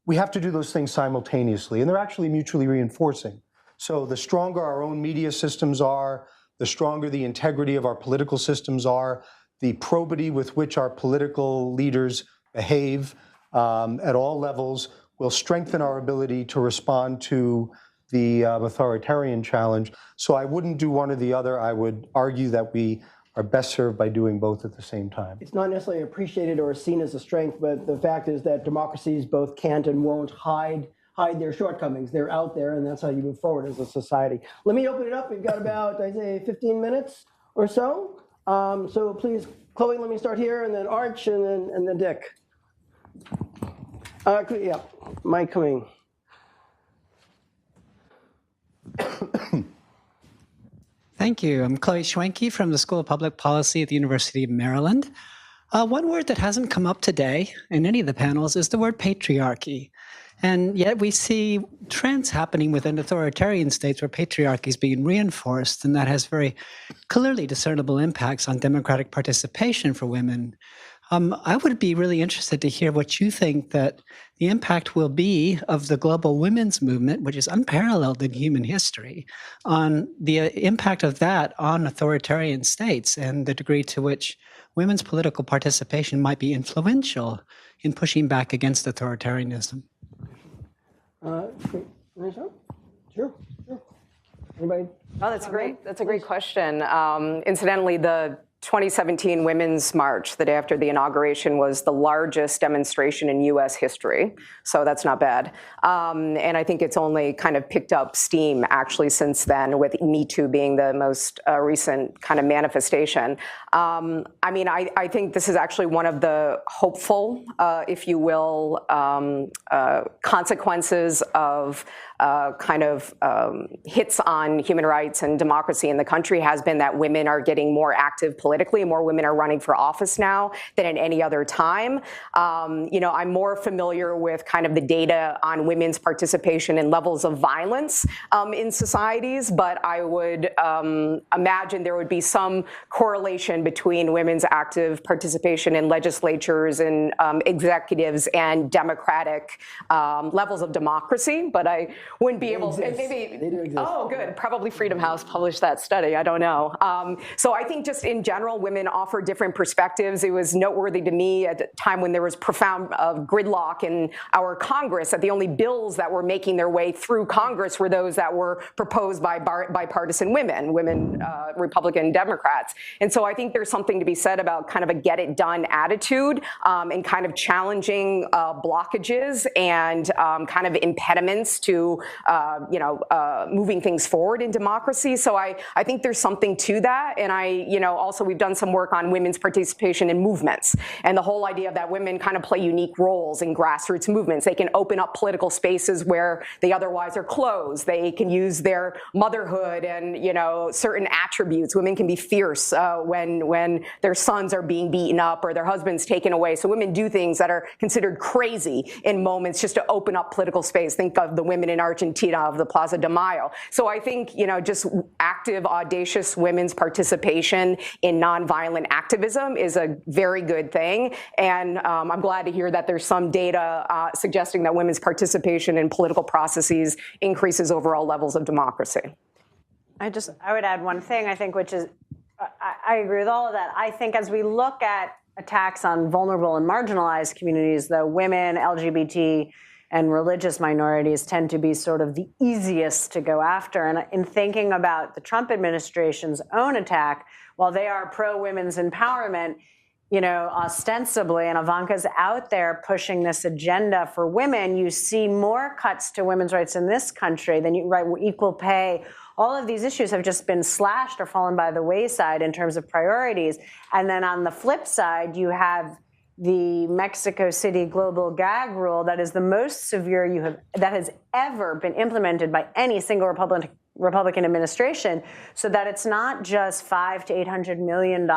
we have to do those things simultaneously, and they're actually mutually reinforcing. So the stronger our own media systems are, the stronger the integrity of our political systems are, the probity with which our political leaders behave at all levels will strengthen our ability to respond to the authoritarian challenge. So I wouldn't do one or the other. I would argue that we are best served by doing both at the same time. It's not necessarily appreciated or seen as a strength, but the fact is that democracies both can't and won't hide their shortcomings. They're out there, and that's how you move forward as a society. Let me open it up. We've got about, I'd say, 15 minutes or so. So please, Chloe, let me start here, and then Arch, and then Dick. Yeah, Mike coming. Thank you. I'm Chloe Schwenke from the School of Public Policy at the University of Maryland. One word that hasn't come up today in any of the panels is the word patriarchy. And yet we see trends happening within authoritarian states where patriarchy is being reinforced, and that has very clearly discernible impacts on democratic participation for women. I would be really interested to hear what you think that the impact will be of the global women's movement, which is unparalleled in human history, on the impact of that on authoritarian states and the degree to which women's political participation might be influential in pushing back against authoritarianism. Sure. Anybody? Oh, that's great. That's a great question. Incidentally, the 2017 Women's March, the day after the inauguration, was the largest demonstration in U.S. history. So that's not bad. And I think it's only kind of picked up steam, actually, since then, with Me Too being the most recent kind of manifestation. I mean, I think this is actually one of the hopeful, if you will, consequences of hits on human rights and democracy in the country has been that women are getting more active politically. More women are running for office now than at any other time. I'm more familiar with kind of the data on women's participation in levels of violence in societies, but I would imagine there would be some correlation between women's active participation in legislatures and executives and democratic levels of democracy, but I wouldn't be able to, and maybe, They do exist. Oh, good, probably Freedom House published that study, I don't know. So I think just in general, women offer different perspectives. It was noteworthy to me at a time when there was profound gridlock in our Congress that the only bills that were making their way through Congress were those that were proposed by bipartisan women, Republican Democrats. And so I think there's something to be said about kind of a get it done attitude and kind of challenging blockages and kind of impediments to moving things forward in democracy. So I think there's something to that. And also we've done some work on women's participation in movements and the whole idea that women kind of play unique roles in grassroots movements. They can open up political spaces where they otherwise are closed. They can use their motherhood and, certain attributes. Women can be fierce when their sons are being beaten up or their husbands taken away. So women do things that are considered crazy in moments just to open up political space. Think of the women in Argentina of the Plaza de Mayo. So I think, just active, audacious women's participation in nonviolent activism is a very good thing. And I'm glad to hear that there's some data suggesting that women's participation in political processes increases overall levels of democracy. I would add one thing, I think, which is, I agree with all of that. I think as we look at attacks on vulnerable and marginalized communities, the women, LGBT, and religious minorities tend to be sort of the easiest to go after. And in thinking about the Trump administration's own attack, while they are pro-women's empowerment, ostensibly, and Ivanka's out there pushing this agenda for women, you see more cuts to women's rights in this country than equal pay. All of these issues have just been slashed or fallen by the wayside in terms of priorities. And then on the flip side, you have the Mexico City global gag rule that is the most severe that has ever been implemented by any single Republican administration, so that it's not just $500 to $800 million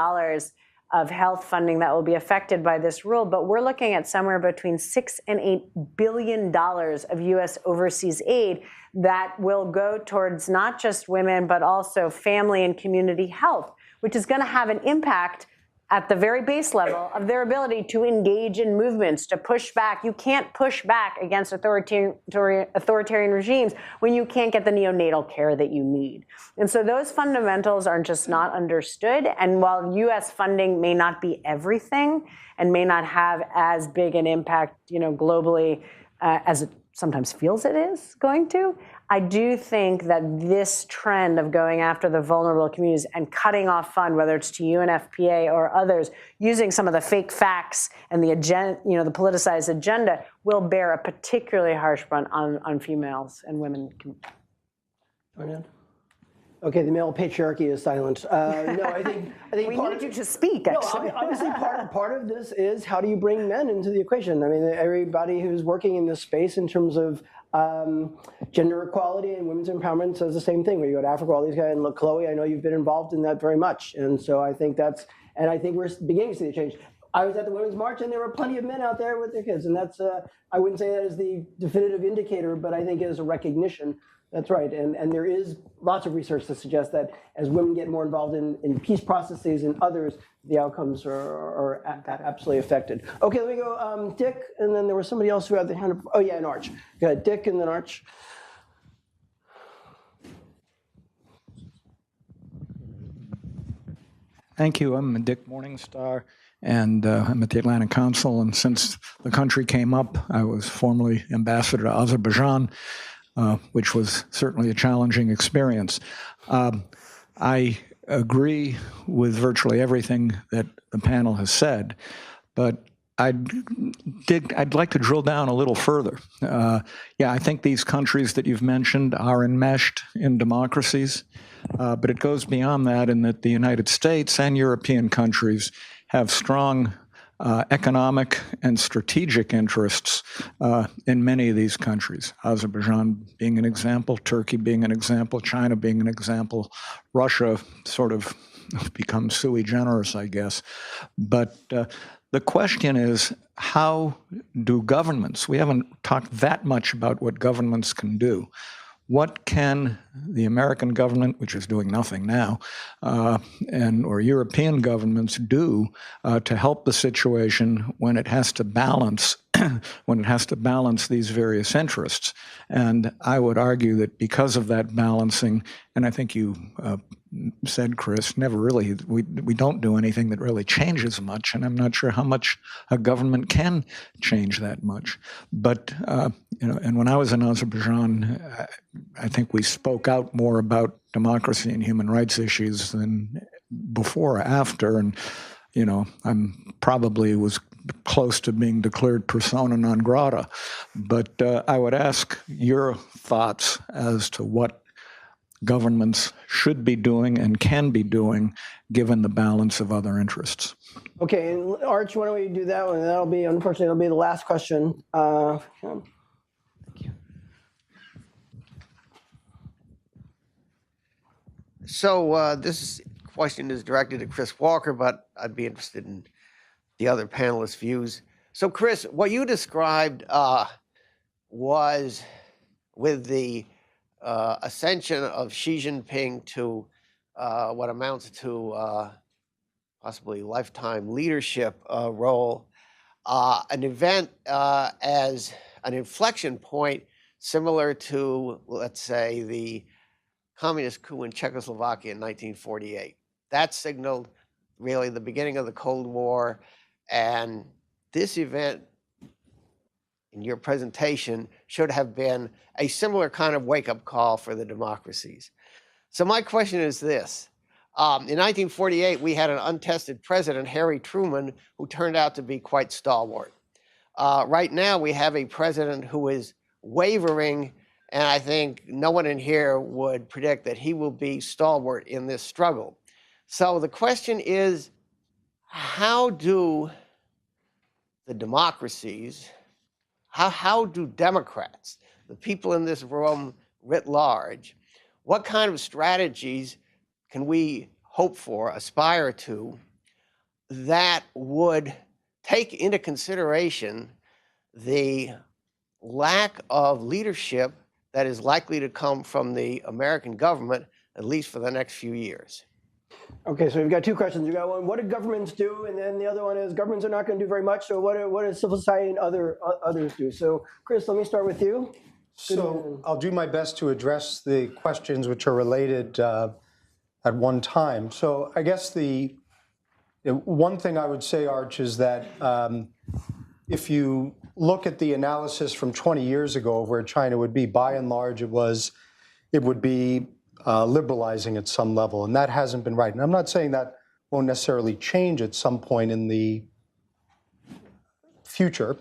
of health funding that will be affected by this rule, but we're looking at somewhere between $6 and $8 billion of U.S. overseas aid that will go towards not just women, but also family and community health, which is going to have an impact at the very base level of their ability to engage in movements, to push back. You can't push back against authoritarian regimes when you can't get the neonatal care that you need. And so those fundamentals are just not understood. And while U.S. funding may not be everything and may not have as big an impact, globally as it sometimes feels it is going to, I do think that this trend of going after the vulnerable communities and cutting off fund, whether it's to UNFPA or others, using some of the fake facts and the agenda, the politicized agenda, will bear a particularly harsh brunt on females and women. Okay, the male patriarchy is silent. No, I think we need you to speak. Actually, no, obviously part of this is how do you bring men into the equation? I mean, everybody who's working in this space in terms of gender equality and women's empowerment says the same thing. When you go to Africa, all these guys, and look, Chloe, I know you've been involved in that very much, and so I think we're beginning to see the change. I was at the Women's March, and there were plenty of men out there with their kids, and that's, I wouldn't say that is the definitive indicator, but I think it is a recognition. That's right, and there is lots of research to suggest that as women get more involved in peace processes and others, the outcomes are absolutely affected. Okay, let me go, Dick, and then there was somebody else who had the hand up. Oh yeah, and Arch. Go ahead, Dick, and then Arch. Thank you. I'm Dick Morningstar, and I'm at the Atlantic Council. And since the country came up, I was formerly ambassador to Azerbaijan, which was certainly a challenging experience. I agree with virtually everything that the panel has said, but I'd like to drill down a little further. Yeah, I think these countries that you've mentioned are enmeshed in democracies, but it goes beyond that in that the United States and European countries have strong economic and strategic interests in many of these countries. Azerbaijan being an example, Turkey being an example, China being an example, Russia sort of becomes sui generis, I guess. But the question is, how do governments, we haven't talked that much about what governments can do. What can the American government, which is doing nothing now, or European governments do to help the situation when it has to balance these various interests? And I would argue that because of that balancing, and I think you said, Chris, we don't do anything that really changes much, and I'm not sure how much a government can change that much. But and when I was in Azerbaijan, I think we spoke out more about democracy and human rights issues than before or after, and I'm probably was close to being declared persona non grata. But I would ask your thoughts as to what governments should be doing and can be doing given the balance of other interests. Okay, and Arch, why don't we do that one? Unfortunately, that'll be the last question. Thank you. So this question is directed to Chris Walker, but I'd be interested in the other panelists' views. So Chris, what you described was with the ascension of Xi Jinping to what amounts to possibly lifetime leadership role, an event as an inflection point similar to, let's say, the communist coup in Czechoslovakia in 1948. That signaled really the beginning of the Cold War, and this event in your presentation should have been a similar kind of wake-up call for the democracies. So my question is this. In 1948, we had an untested president, Harry Truman, who turned out to be quite stalwart. Right now, we have a president who is wavering, and I think no one in here would predict that he will be stalwart in this struggle. So the question is, how do the democracies, how do Democrats, the people in this room writ large, what kind of strategies can we hope for, aspire to, that would take into consideration the lack of leadership that is likely to come from the American government, at least for the next few years? Okay, so we've got two questions. We've got one, what do governments do? And then the other one is, governments are not going to do very much, so what does civil society and others do? So, Chris, let me start with you. So I'll do my best to address the questions which are related at one time. So I guess the one thing I would say, Arch, is that if you look at the analysis from 20 years ago of where China would be, by and large, it would be liberalizing at some level, and that hasn't been right. And I'm not saying that won't necessarily change at some point in the future,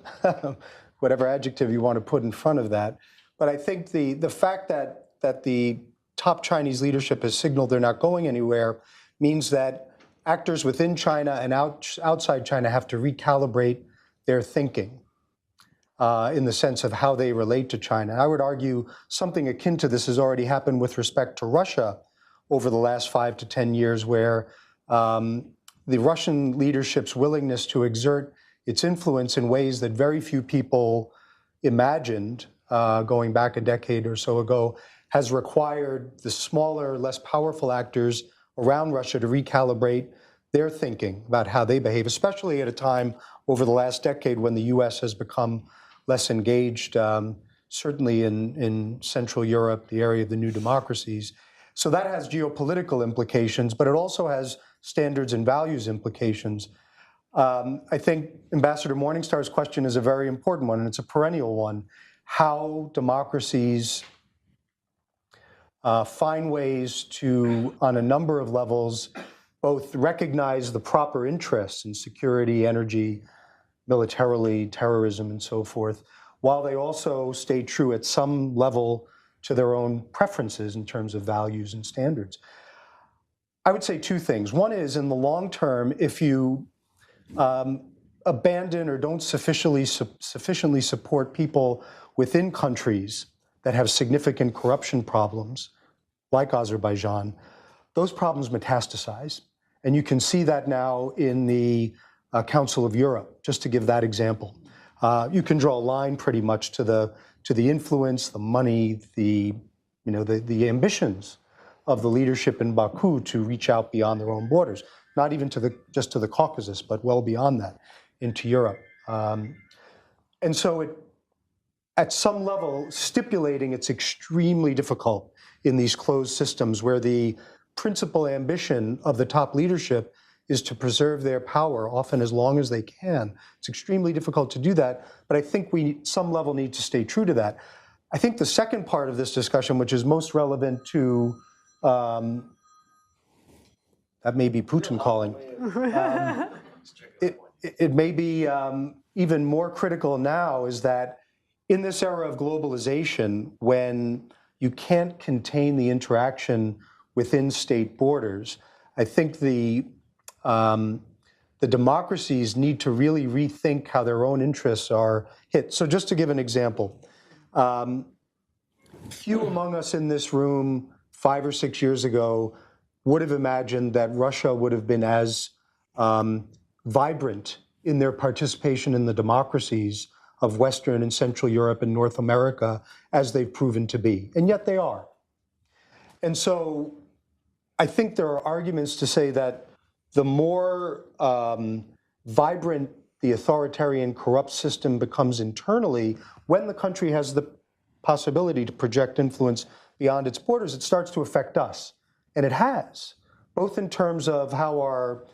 whatever adjective you want to put in front of that. But I think the fact that the top Chinese leadership has signaled they're not going anywhere means that actors within China and outside China have to recalibrate their thinking in the sense of how they relate to China. I would argue something akin to this has already happened with respect to Russia over the last 5 to 10 years, where the Russian leadership's willingness to exert its influence in ways that very few people imagined going back a decade or so ago has required the smaller, less powerful actors around Russia to recalibrate their thinking about how they behave, especially at a time over the last decade when the US has become less engaged, certainly in Central Europe, the area of the new democracies. So that has geopolitical implications, but it also has standards and values implications. I think Ambassador Morningstar's question is a very important one, and it's a perennial one. How democracies find ways to, on a number of levels, both recognize the proper interests in security, energy, militarily, terrorism, and so forth, while they also stay true at some level to their own preferences in terms of values and standards. I would say two things. One is, in the long term, if you abandon or don't sufficiently support people within countries that have significant corruption problems, like Azerbaijan, those problems metastasize. And you can see that now in the Council of Europe, just to give that example. You can draw a line pretty much to the influence, the money, the ambitions of the leadership in Baku to reach out beyond their own borders, not even just to the Caucasus, but well beyond that, into Europe. And so at some level, stipulating it's extremely difficult in these closed systems where the principal ambition of the top leadership is to preserve their power, often as long as they can. It's extremely difficult to do that, but I think we, at some level, need to stay true to that. I think the second part of this discussion, which is most relevant to, that may be Putin calling, it may be even more critical now, is that in this era of globalization, when you can't contain the interaction within state borders, I think the democracies need to really rethink how their own interests are hit. So just to give an example, few among us in this room 5 or 6 years ago would have imagined that Russia would have been as vibrant in their participation in the democracies of Western and Central Europe and North America as they've proven to be. And yet they are. And so I think there are arguments to say that the more vibrant the authoritarian corrupt system becomes internally, when the country has the possibility to project influence beyond its borders, it starts to affect us. And it has, both in terms of how our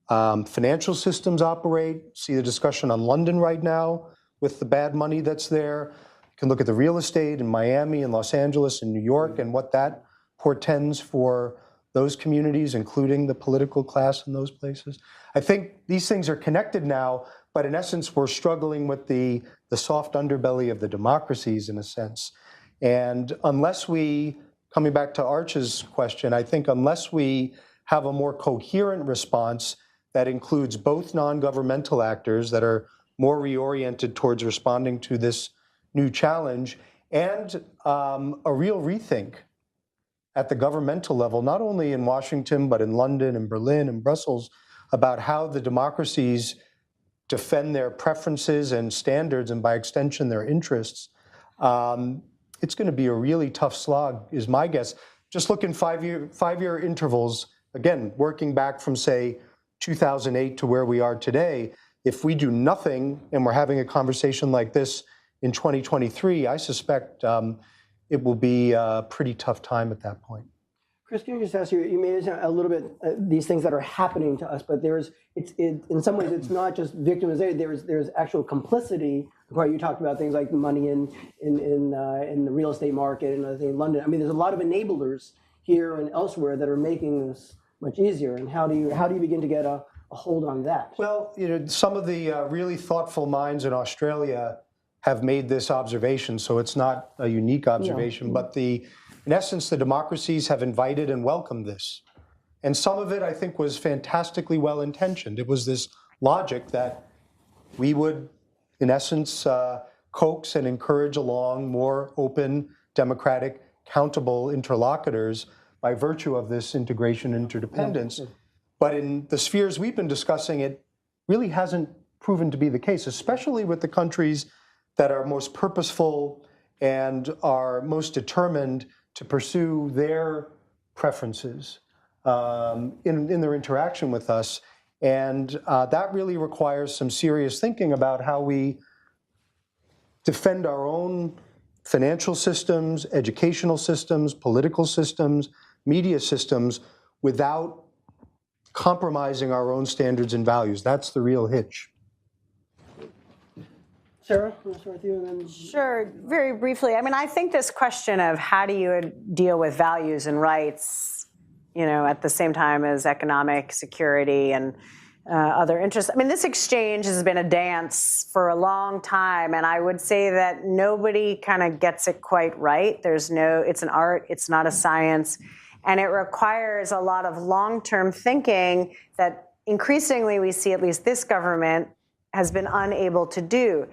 financial systems operate. See the discussion on London right now with the bad money that's there. You can look at the real estate in Miami and Los Angeles and New York and what that portends for those communities, including the political class in those places. I think these things are connected now, but in essence, we're struggling with the soft underbelly of the democracies in a sense. And unless we, coming back to Arch's question, I think unless we have a more coherent response that includes both non-governmental actors that are more reoriented towards responding to this new challenge, and a real rethink at the governmental level, not only in Washington, but in London and Berlin and Brussels, about how the democracies defend their preferences and standards, and by extension, their interests. It's going to be a really tough slog, is my guess. Just look in five-year intervals, again, working back from, say, 2008 to where we are today. If we do nothing, and we're having a conversation like this in 2023, I suspect it will be a pretty tough time at that point. Chris, can I just ask you, you made it sound a little bit, these things that are happening to us, but in some ways, it's not just victimization, there's actual complicity. You talked about things like money in the real estate market and other things in London. I mean, there's a lot of enablers here and elsewhere that are making this much easier. And how do you begin to get a hold on that? Well, some of the really thoughtful minds in Australia have made this observation, so it's not a unique observation, but in essence, the democracies have invited and welcomed this. And some of it, I think, was fantastically well-intentioned. It was this logic that we would, in essence, coax and encourage along more open, democratic, countable interlocutors by virtue of this integration and interdependence. But in the spheres we've been discussing, it really hasn't proven to be the case, especially with the countries that are most purposeful and are most determined to pursue their preferences in their interaction with us. And that really requires some serious thinking about how we defend our own financial systems, educational systems, political systems, media systems, without compromising our own standards and values. That's the real hitch. Sarah, I'll start with you and then. Sure, very briefly. I mean, I think this question of how do you deal with values and rights, you know, at the same time as economic security and other interests. I mean, this exchange has been a dance for a long time, and I would say that nobody kind of gets it quite right. It's an art, it's not a science, and it requires a lot of long-term thinking that increasingly we see, at least this government, has been unable to do.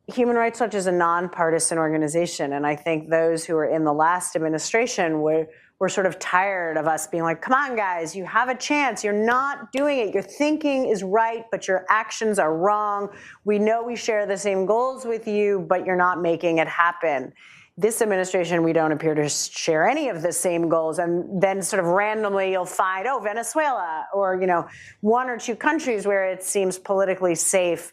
Human Rights Watch is a nonpartisan organization, and I think those who were in the last administration were sort of tired of us being like, come on, guys, you have a chance. You're not doing it. Your thinking is right, but your actions are wrong. We know we share the same goals with you, but you're not making it happen. This administration, we don't appear to share any of the same goals. And then sort of randomly you'll find, oh, Venezuela, or, you know, one or two countries where it seems politically safe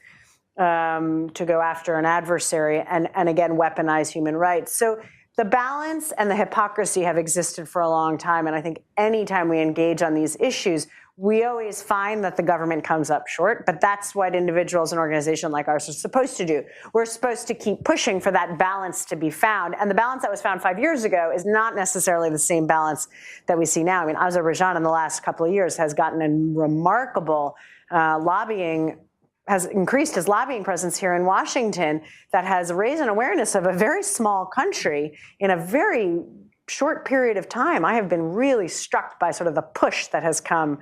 to go after an adversary and again, weaponize human rights. So the balance and the hypocrisy have existed for a long time. And I think anytime we engage on these issues, we always find that the government comes up short, but that's what individuals and organizations like ours are supposed to do. We're supposed to keep pushing for that balance to be found. And the balance that was found 5 years ago is not necessarily the same balance that we see now. I mean, Azerbaijan in the last couple of years has gotten a remarkable has increased his lobbying presence here in Washington that has raised an awareness of a very small country in a very short period of time. I have been really struck by sort of the push that has come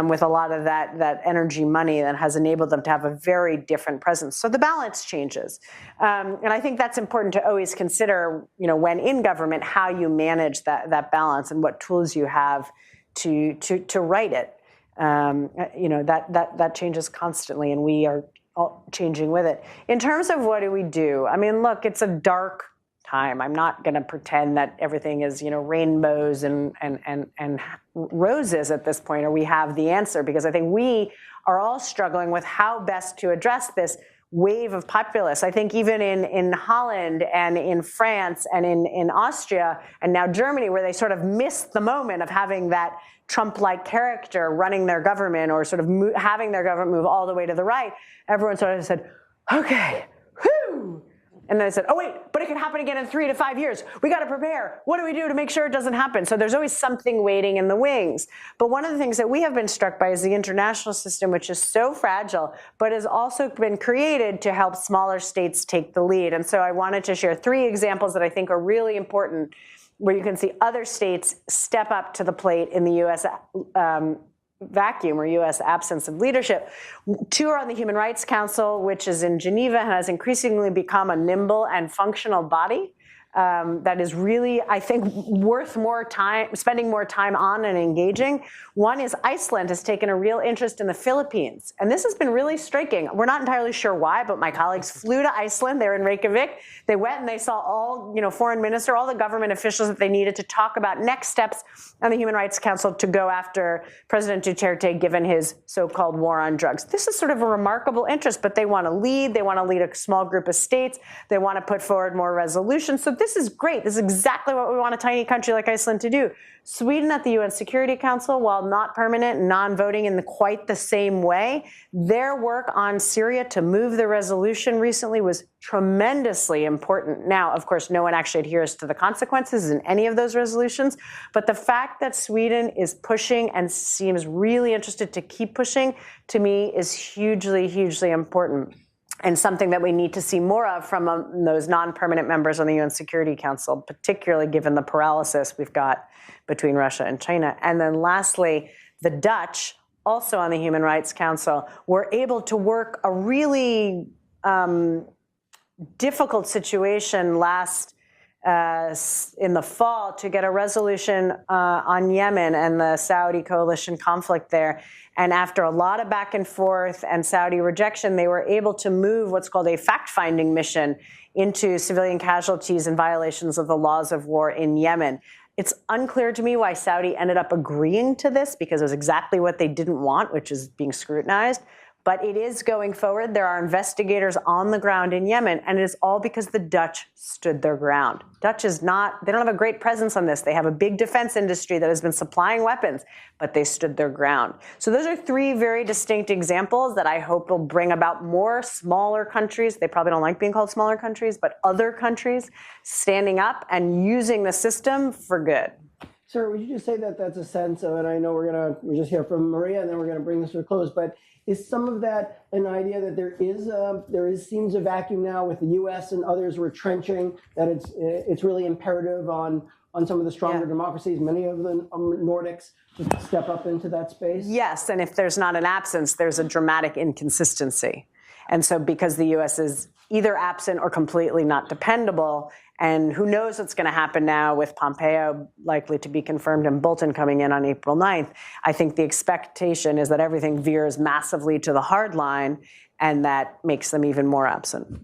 with a lot of that energy money that has enabled them to have a very different presence. So the balance changes. And I think that's important to always consider, you know, when in government, how you manage that balance and what tools you have to right it. You know, that changes constantly, and we are all changing with it. In terms of what do we do? I mean, look, it's a dark time. I'm not going to pretend that everything is, you know, rainbows and roses at this point, or we have the answer, because I think we are all struggling with how best to address this wave of populists. I think even in Holland and in France and in Austria and now Germany, where they sort of missed the moment of having that Trump-like character running their government or sort of having their government move all the way to the right, everyone sort of said, okay, whew. And then they said, oh, wait, but it could happen again in 3 to 5 years. We got to prepare. What do we do to make sure it doesn't happen? So there's always something waiting in the wings. But one of the things that we have been struck by is the international system, which is so fragile, but has also been created to help smaller states take the lead. And so I wanted to share 3 examples that I think are really important, where you can see other states step up to the plate in the U.S. Vacuum or U.S. absence of leadership. 2 are on the Human Rights Council, which is in Geneva and has increasingly become a nimble and functional body that is really, I think, worth more time, spending more time on and engaging. One is Iceland has taken a real interest in the Philippines. And this has been really striking. We're not entirely sure why, but my colleagues flew to Iceland. They were in Reykjavik. They went and they saw all, you know, foreign minister, all the government officials that they needed to talk about next steps on the Human Rights Council to go after President Duterte, given his so-called war on drugs. This is sort of a remarkable interest, but they want to lead. They want to lead a small group of states. They want to put forward more resolutions. So this is great. This is exactly what we want a tiny country like Iceland to do. Sweden at the UN Security Council, while not permanent and non-voting in quite the same way, their work on Syria to move the resolution recently was tremendously important. Now, of course, no one actually adheres to the consequences in any of those resolutions, but the fact that Sweden is pushing and seems really interested to keep pushing, to me, is hugely, hugely important, and something that we need to see more of from those non-permanent members on the UN Security Council, particularly given the paralysis we've got between Russia and China. And then lastly, the Dutch, also on the Human Rights Council, were able to work a really difficult situation last in the fall to get a resolution on Yemen and the Saudi coalition conflict there. And after a lot of back and forth and Saudi rejection, they were able to move what's called a fact-finding mission into civilian casualties and violations of the laws of war in Yemen. It's unclear to me why Saudi ended up agreeing to this, because it was exactly what they didn't want, which is being scrutinized. But it is going forward. There are investigators on the ground in Yemen, and it is all because the Dutch stood their ground. Dutch is not, they don't have a great presence on this. They have a big defense industry that has been supplying weapons, but they stood their ground. So those are three very distinct examples that I hope will bring about more smaller countries. They probably don't like being called smaller countries, but other countries standing up and using the system for good. Sir, would you just say that that's a sense of, and I know we're just hear from Maria, and then we're gonna bring this to a close, but is some of that an idea that there seems a vacuum now with the U.S. and others retrenching, that it's really imperative on some of the stronger democracies, many of the Nordics, to step up into that space? Yes, and if there's not an absence, there's a dramatic inconsistency. And so because the U.S. is either absent or completely not dependable, and who knows what's going to happen now with Pompeo likely to be confirmed and Bolton coming in on April 9th, I think the expectation is that everything veers massively to the hard line, and that makes them even more absent.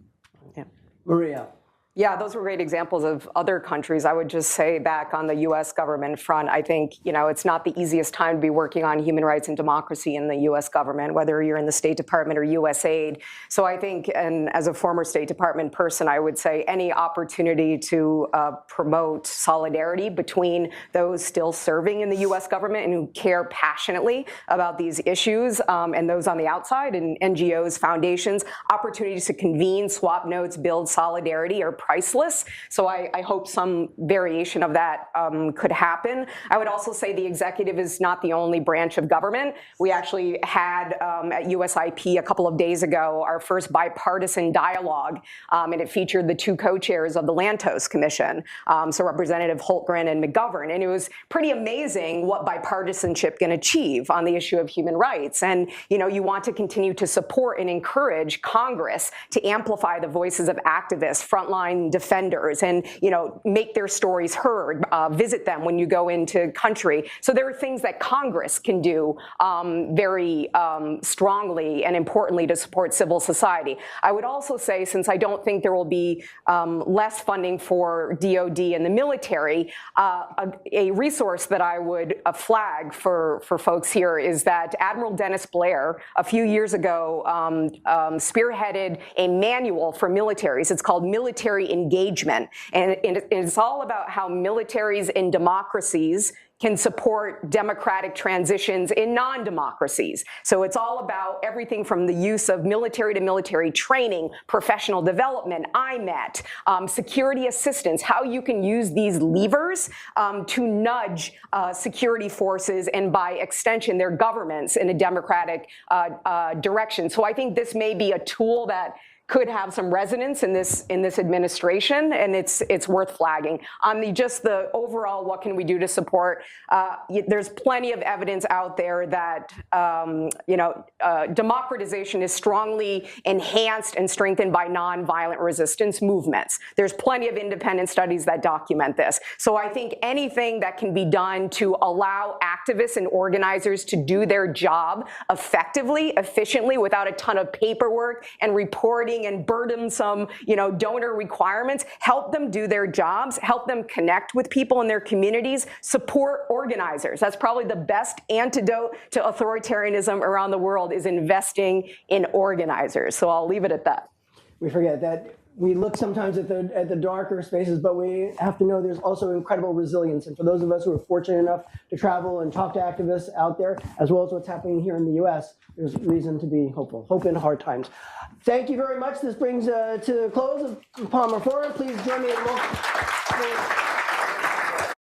Yeah. Maria. Yeah, those were great examples of other countries. I would just say back on the U.S. government front, I think, it's not the easiest time to be working on human rights and democracy in the U.S. government, whether you're in the State Department or USAID. So I think, and as a former State Department person, I would say any opportunity to promote solidarity between those still serving in the U.S. government and who care passionately about these issues, and those on the outside, and NGOs, foundations, opportunities to convene, swap notes, build solidarity are priceless. So I hope some variation of that could happen. I would also say the executive is not the only branch of government. We actually had at USIP a couple of days ago our first bipartisan dialogue, and it featured the two co-chairs of the Lantos Commission, so Representative Holtgren and McGovern. And it was pretty amazing what bipartisanship can achieve on the issue of human rights. And you want to continue to support and encourage Congress to amplify the voices of activists, frontline defenders, and make their stories heard, visit them when you go into country. So there are things that Congress can do very strongly and importantly to support civil society. I would also say, since I don't think there will be less funding for DOD and the military, a resource that I would flag for folks here is that Admiral Dennis Blair a few years ago spearheaded a manual for militaries. It's called Military Engagement, and it's all about how militaries in democracies can support democratic transitions in non-democracies. So it's all about everything from the use of military to military training, professional development, IMET, security assistance, how you can use these levers to nudge security forces and by extension their governments in a democratic direction. So I think this may be a tool that could have some resonance in this administration, and it's worth flagging. On the overall, what can we do to support? There's plenty of evidence out there that democratization is strongly enhanced and strengthened by nonviolent resistance movements. There's plenty of independent studies that document this. So I think anything that can be done to allow activists and organizers to do their job effectively, efficiently, without a ton of paperwork and reporting and burdensome, donor requirements, help them do their jobs, help them connect with people in their communities, support organizers. That's probably the best antidote to authoritarianism around the world, is investing in organizers. So I'll leave it at that. We forget that we look sometimes at the darker spaces, but we have to know there's also incredible resilience. And for those of us who are fortunate enough to travel and talk to activists out there, as well as what's happening here in the US, there's reason to be hopeful. Hope in hard times. Thank you very much. This brings to the close of the Palmer Forum. Please join me in welcoming